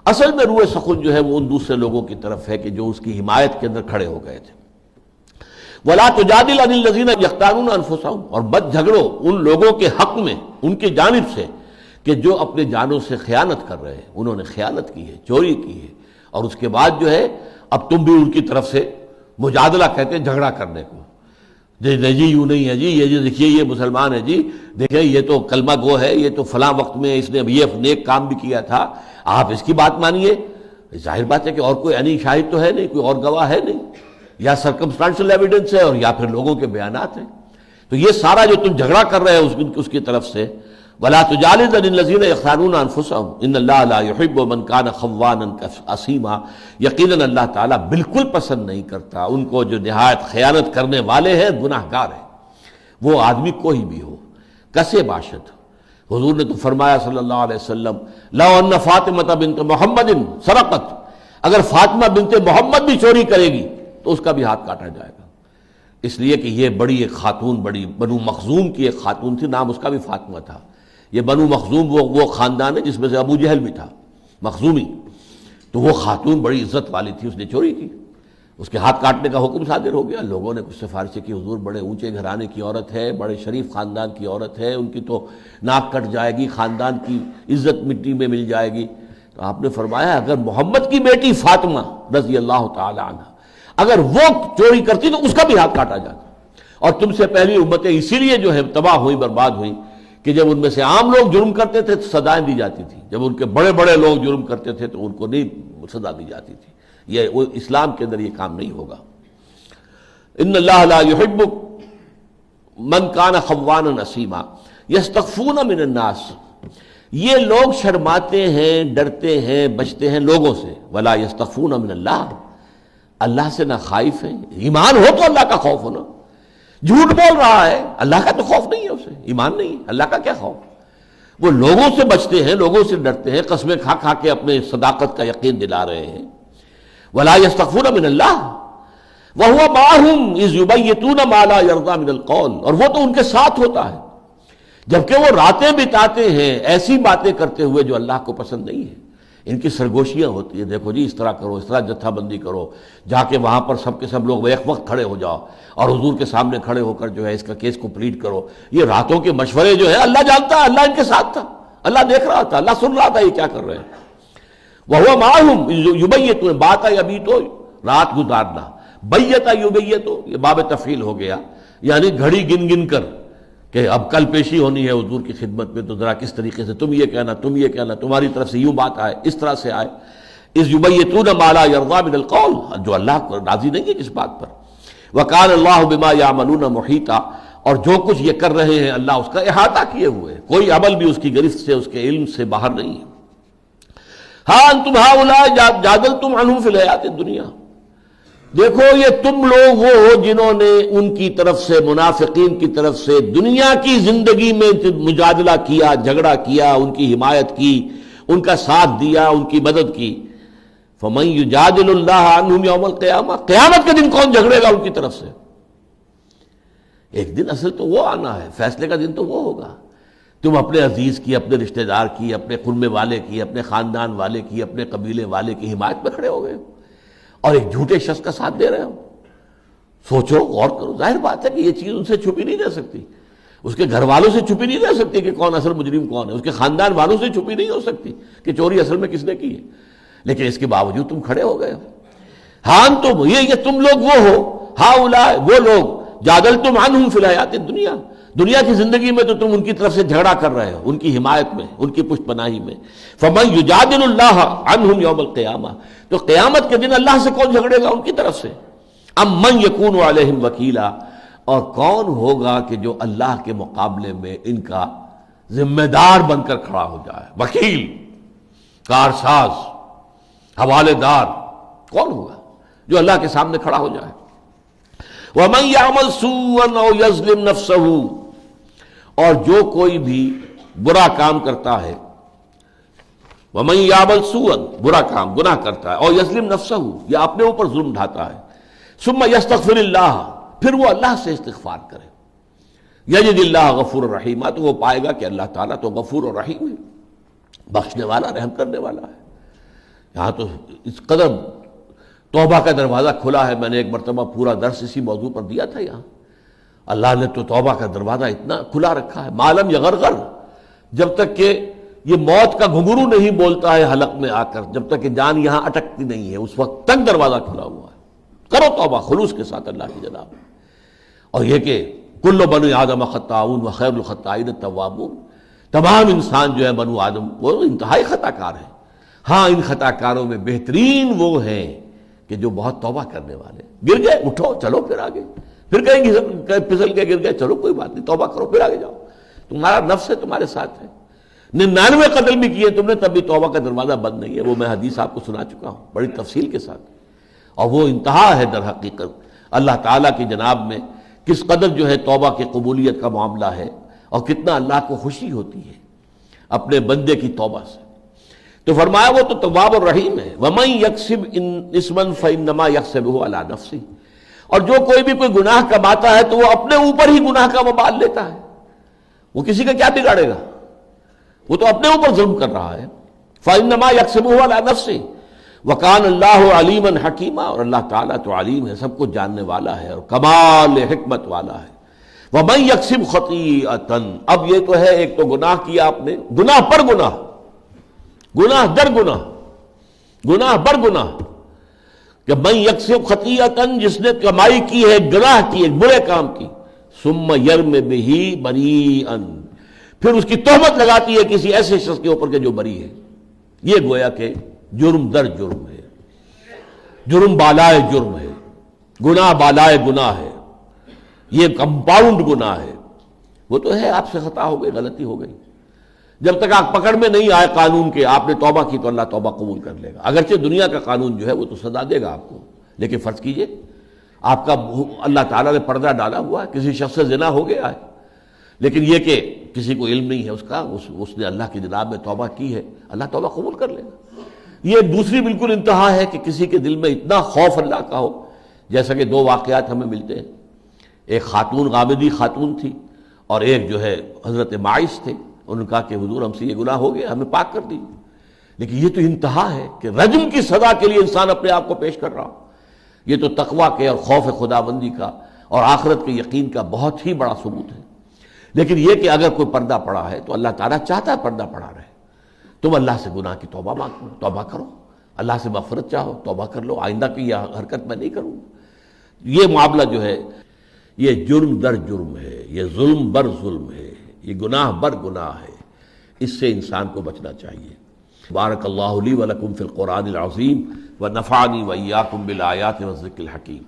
اصل میں روح سخن جو ہے وہ ان دوسرے لوگوں کی طرف ہے کہ جو اس کی حمایت کے اندر کھڑے ہو گئے تھے. وَلَا تُجَادِلْ عَنِ الَّذِينَ يَخْتَانُونَ أَنفُسَهُمْ، اور مت جھگڑو ان لوگوں کے حق میں ان کی جانب سے کہ جو اپنے جانوں سے خیانت کر رہے ہیں. انہوں نے خیانت کی ہے، چوری کی ہے، اور اس کے بعد جو ہے اب تم بھی ان کی طرف سے مجادلہ کہتے ہیں جھگڑا کرنے کو. جی یوں نہیں ہے جی، یہ جی دیکھیے یہ مسلمان ہے جی، دیکھیں یہ تو کلمہ گو ہے، یہ تو فلاں وقت میں اس نے یہ نیک کام بھی کیا تھا، آپ اس کی بات مانیے. ظاہر بات ہے کہ اور کوئی عینی شاہد تو ہے نہیں، کوئی اور گواہ ہے نہیں، یا سرکمسٹانشل ایویڈنس ہے اور یا پھر لوگوں کے بیانات ہیں. تو یہ سارا جو تم جھگڑا کر رہے ہو اس کی طرف سے، وَلَا تُجَالِدْ عَنِ الَّذِينَ يَخْتَانُونَ أَنفُسَهُمْ إِنَّ اللَّهَ لَا يُحِبُّ مَنْ كَانَ خَوَّانًا أَثِيمًا. یقیناً اللہ تعالیٰ بالکل پسند نہیں کرتا ان کو جو نہایت خیانت کرنے والے ہیں، گناہ گار ہیں، وہ آدمی کوئی بھی ہو. کسے باشد، حضور نے تو فرمایا صلی اللہ علیہ وسلم لَوْ أَنَّ فاطمة بنت محمد سرقت، اگر فاطمہ بنت محمد بھی چوری کرے گی تو اس کا بھی ہاتھ کاٹا جائے گا. اس لیے کہ یہ بڑی ایک خاتون، بڑی بنو مخزوم کی ایک خاتون تھی، نام اس کا بھی فاطمہ تھا. یہ بنو مخزوم وہ خاندان ہے جس میں سے ابو جہل بھی تھا، مخزومی. تو وہ خاتون بڑی عزت والی تھی، اس نے چوری کی، اس کے ہاتھ کاٹنے کا حکم صادر ہو گیا. لوگوں نے کچھ سفارشیں کی، حضور بڑے اونچے گھرانے کی عورت ہے، بڑے شریف خاندان کی عورت ہے، ان کی تو ناک کٹ جائے گی، خاندان کی عزت مٹی میں مل جائے گی. تو آپ نے فرمایا اگر محمد کی بیٹی فاطمہ رضی اللہ تعالی عنہ اگر وہ چوری کرتی تو اس کا بھی ہاتھ کاٹا جاتا. اور تم سے پہلی امتیں اسی لیے جو ہے تباہ ہوئی، برباد ہوئی کہ جب ان میں سے عام لوگ جرم کرتے تھے تو سزائیں دی جاتی تھی، جب ان کے بڑے بڑے لوگ جرم کرتے تھے تو ان کو نہیں سزا دی جاتی تھی. یہ اسلام کے اندر یہ کام نہیں ہوگا. ان اللہ لا يحب من كان خوانا اثیما یستخفون من الناس. یہ لوگ شرماتے ہیں، ڈرتے ہیں، بچتے ہیں لوگوں سے. ولا یستخفون من اللہ، اللہ سے نہ خائف ہیں. ایمان ہو تو اللہ کا خوف ہونا. جھوٹ بول رہا ہے، اللہ کا تو خوف نہیں ہے، اسے ایمان نہیں ہے، اللہ کا کیا خوف. وہ لوگوں سے بچتے ہیں، لوگوں سے ڈرتے ہیں، قسمیں کھا کھا کے اپنے صداقت کا یقین دلا رہے ہیں. ولا یستخفون من اللہ وهو معهم اذ یبیتون ما لا یرضى من القول. اور وہ تو ان کے ساتھ ہوتا ہے جبکہ وہ راتیں بتاتے ہیں ایسی باتیں کرتے ہوئے جو اللہ کو پسند نہیں ہے. ان کی سرگوشیاں ہوتی ہیں، دیکھو جی اس طرح کرو، اس طرح جتھا بندی کرو، جا کے وہاں پر سب کے سب لوگ ایک وقت کھڑے ہو جاؤ اور حضور کے سامنے کھڑے ہو کر جو ہے اس کا کیس کو پلیٹ کرو. یہ راتوں کے مشورے جو ہے اللہ جانتا ہے، اللہ ان کے ساتھ تھا، اللہ دیکھ رہا تھا، اللہ سن رہا تھا یہ کیا کر رہے ہیں. وَهُوَ مَعَهُمْ یبیتون، باتا یبیتو رات گزارنا، بیتا یبیتو یہ باب تفعیل ہو گیا، یعنی گھڑی گن گن کر کہ اب کل پیشی ہونی ہے حضور کی خدمت میں، تو ذرا کس طریقے سے تم یہ کہنا، تم یہ کہنا، تمہاری طرف سے یوں بات آئے، اس طرح سے آئے. اذ یبیتون ما لا یرضى من القول، جو اللہ کو راضی نہیں ہے جس بات پر. وکان اللہ بما یعملون محیطا، اور جو کچھ یہ کر رہے ہیں اللہ اس کا احاطہ کیے ہوئے، کوئی عمل بھی اس کی گرفت سے، اس کے علم سے باہر نہیں ہے. ہاں انتم ہؤلاء جادلتم عنہم فی الحیات الدنیا، دیکھو یہ تم لوگ وہ ہو جنہوں نے ان کی طرف سے، منافقین کی طرف سے دنیا کی زندگی میں مجادلہ کیا، جھگڑا کیا، ان کی حمایت کی، ان کا ساتھ دیا، ان کی مدد کی. فمن یجادل اللہ عنہم یوم القیامہ، قیامت کے دن کون جھگڑے گا ان کی طرف سے؟ ایک دن اصل تو وہ آنا ہے، فیصلے کا دن تو وہ ہوگا۔ تم اپنے عزیز کی، اپنے رشتہ دار کی، اپنے قربے والے کی، اپنے خاندان والے کی، اپنے قبیلے والے کی حمایت میں کھڑے ہو گئے ہو اور ایک جھوٹے شخص کا ساتھ دے رہے ہو۔ سوچو، غور کرو، ظاہر بات ہے کہ یہ چیز ان سے چھپی نہیں رہ سکتی، اس کے گھر والوں سے چھپی نہیں رہ سکتی کہ کون اصل مجرم کون ہے، اس کے خاندان والوں سے چھپی نہیں ہو سکتی کہ چوری اصل میں کس نے کی ہے، لیکن اس کے باوجود تم کھڑے ہو گئے ہو۔ ہاں تم یہ تم لوگ وہ ہو، ہؤلاء وہ لوگ، جادلتم عنہم فی الحیات الدنیا، دنیا کی زندگی میں تو تم ان کی طرف سے جھگڑا کر رہے ہو، ان کی حمایت میں، ان کی پشت پناہی میں۔ فمن یجادل اللہ عنہم یوم القیامہ، تو قیامت کے دن اللہ سے کون جھگڑے گا ان کی طرف سے؟ ام من یکون علیہم وکیلا، اور کون ہوگا کہ جو اللہ کے مقابلے میں ان کا ذمہ دار بن کر کھڑا ہو جائے؟ وکیل، کارساز، حوالے دار، کون ہوگا جو اللہ کے سامنے کھڑا ہو جائے؟ وَمَن يَعْمَلْ سُوءًا أَوْ يَظْلِمْ نَفْسَهُ، اور جو کوئی بھی برا کام کرتا ہے، وَمَن يَعْمَلْ سُوءًا، برا کام، گناہ کرتا ہے، اور يَظْلِمْ نَفْسَهُ، یا اپنے اوپر ظلم ڈھاتا ہے، ثُمَّ يَسْتَغْفِرِ اللَّهَ، پھر وہ اللہ سے استغفار کرے، يَجِدِ اللَّهَ غَفُورًا رَحِيمًا، تو وہ پائے گا کہ اللہ تعالیٰ تو غفور اور رحیم ہے، بخشنے والا، رحم کرنے والا ہے۔ یہاں تو اس قدر توبہ کا دروازہ کھلا ہے، میں نے ایک مرتبہ پورا درس اسی موضوع پر دیا تھا یہاں۔ اللہ نے تو توبہ کا دروازہ اتنا کھلا رکھا ہے، معلوم یغرغر، جب تک کہ یہ موت کا گھنگرو نہیں بولتا ہے حلق میں آ کر، جب تک کہ جان یہاں اٹکتی نہیں ہے، اس وقت تک دروازہ کھلا ہوا ہے۔ کرو توبہ خلوص کے ساتھ اللہ کی جناب میں، اور یہ کہ کل بنی آدم خطاؤن وخیر الخطائین التوابون، تمام انسان جو ہے بنو آدم وہ انتہائی خطا کار ہیں، ہاں ان خطا کاروں میں بہترین وہ ہیں کہ جو بہت توبہ کرنے والے، گر گئے اٹھو چلو پھر آگے، پھر کہیں گے پھسل کے گر گئے چلو کوئی بات نہیں، توبہ کرو پھر آگے جاؤ، تمہارا نفس ہے تمہارے ساتھ ہے۔ 99 قتل بھی کیے تم نے تب بھی توبہ کا دروازہ بند نہیں ہے، وہ میں حدیث آپ کو سنا چکا ہوں بڑی تفصیل کے ساتھ، اور وہ انتہا ہے در حقیقت اللہ تعالیٰ کی جناب میں کس قدر جو ہے توبہ کی قبولیت کا معاملہ ہے، اور کتنا اللہ کو خوشی ہوتی ہے اپنے بندے کی توبہ سے۔ تو فرمایا وہ تو تواب الرحیم ہے۔ وَمَن يَكْسِبْ إِثْمًا فَإِنَّمَا يَكْسِبُهُ عَلَى نَفْسِهِ، اور جو کوئی بھی کوئی گناہ کماتا ہے تو وہ اپنے اوپر ہی گناہ کا وبال لیتا ہے، وہ کسی کا کیا بگاڑے گا، وہ تو اپنے اوپر ظلم کر رہا ہے۔ فَإِنَّمَا يَكْسِبُهُ عَلَى نَفْسِهِ وَكَانَ اللَّهُ عَلِيمًا حَكِيمًا، اور اللہ تعالیٰ تو علیم ہے، سب کچھ جاننے والا ہے اور کمال حکمت والا ہے۔ وَمَن يَكْسِبْ خَطِيئَةً، اب یہ تو ہے ایک تو گناہ کیا آپ نے، گناہ پر گناہ، گناہ در گناہ، گناہ بر گناہ، کہ من یکسب خطیئۃ، جس نے کمائی کی ہے گناہ کی، ایک برے کام کی، ثم یرم بہ بریئا، پھر اس کی تہمت لگاتی ہے کسی ایسے شخص کے اوپر کہ جو بری ہے، یہ گویا کہ جرم در جرم ہے، جرم بالائے جرم ہے، گناہ بالائے گناہ ہے، یہ کمپاؤنڈ گناہ ہے۔ وہ تو ہے آپ سے خطا ہو گئی، غلطی ہو گئی، جب تک آپ پکڑ میں نہیں آئے قانون کے، آپ نے توبہ کی تو اللہ توبہ قبول کر لے گا، اگرچہ دنیا کا قانون جو ہے وہ تو سزا دے گا آپ کو، لیکن فرض کیجئے آپ کا اللہ تعالیٰ نے پردہ ڈالا ہوا ہے، کسی شخص سے زنا ہو گیا ہے، لیکن یہ کہ کسی کو علم نہیں ہے اس کا، اس نے اللہ کی جناب میں توبہ کی ہے، اللہ توبہ قبول کر لے گا۔ یہ دوسری بالکل انتہا ہے کہ کسی کے دل میں اتنا خوف اللہ کا ہو، جیسا کہ 2 واقعات ہمیں ملتے ہیں، ایک خاتون غامدی خاتون تھی اور ایک جو ہے حضرت ماعز تھے، انہوں نے کہا کہ حضور ہم سے یہ گناہ ہو گیا، ہمیں پاک کر دیجیے، لیکن یہ تو انتہا ہے کہ رجم کی سزا کے لیے انسان اپنے آپ کو پیش کر رہا ہو۔ یہ تو تقوی کے اور خوف خداوندی کا اور آخرت کے یقین کا بہت ہی بڑا ثبوت ہے۔ لیکن یہ کہ اگر کوئی پردہ پڑا ہے تو اللہ تعالیٰ چاہتا ہے پردہ پڑا رہے، تم اللہ سے گناہ کی توبہ مانگو، توبہ کرو، اللہ سے مغفرت چاہو، توبہ کر لو، آئندہ کی یہ حرکت میں نہیں کروں۔ یہ معاملہ جو ہے یہ جرم در جرم ہے، یہ ظلم بر ظلم ہے، یہ گناہ بر گناہ ہے، اس سے انسان کو بچنا چاہیے۔ بارک اللہ لی و لکم فی القرآن العظیم ونفعنی و ایاکم بالآیات والذکر الحکیم۔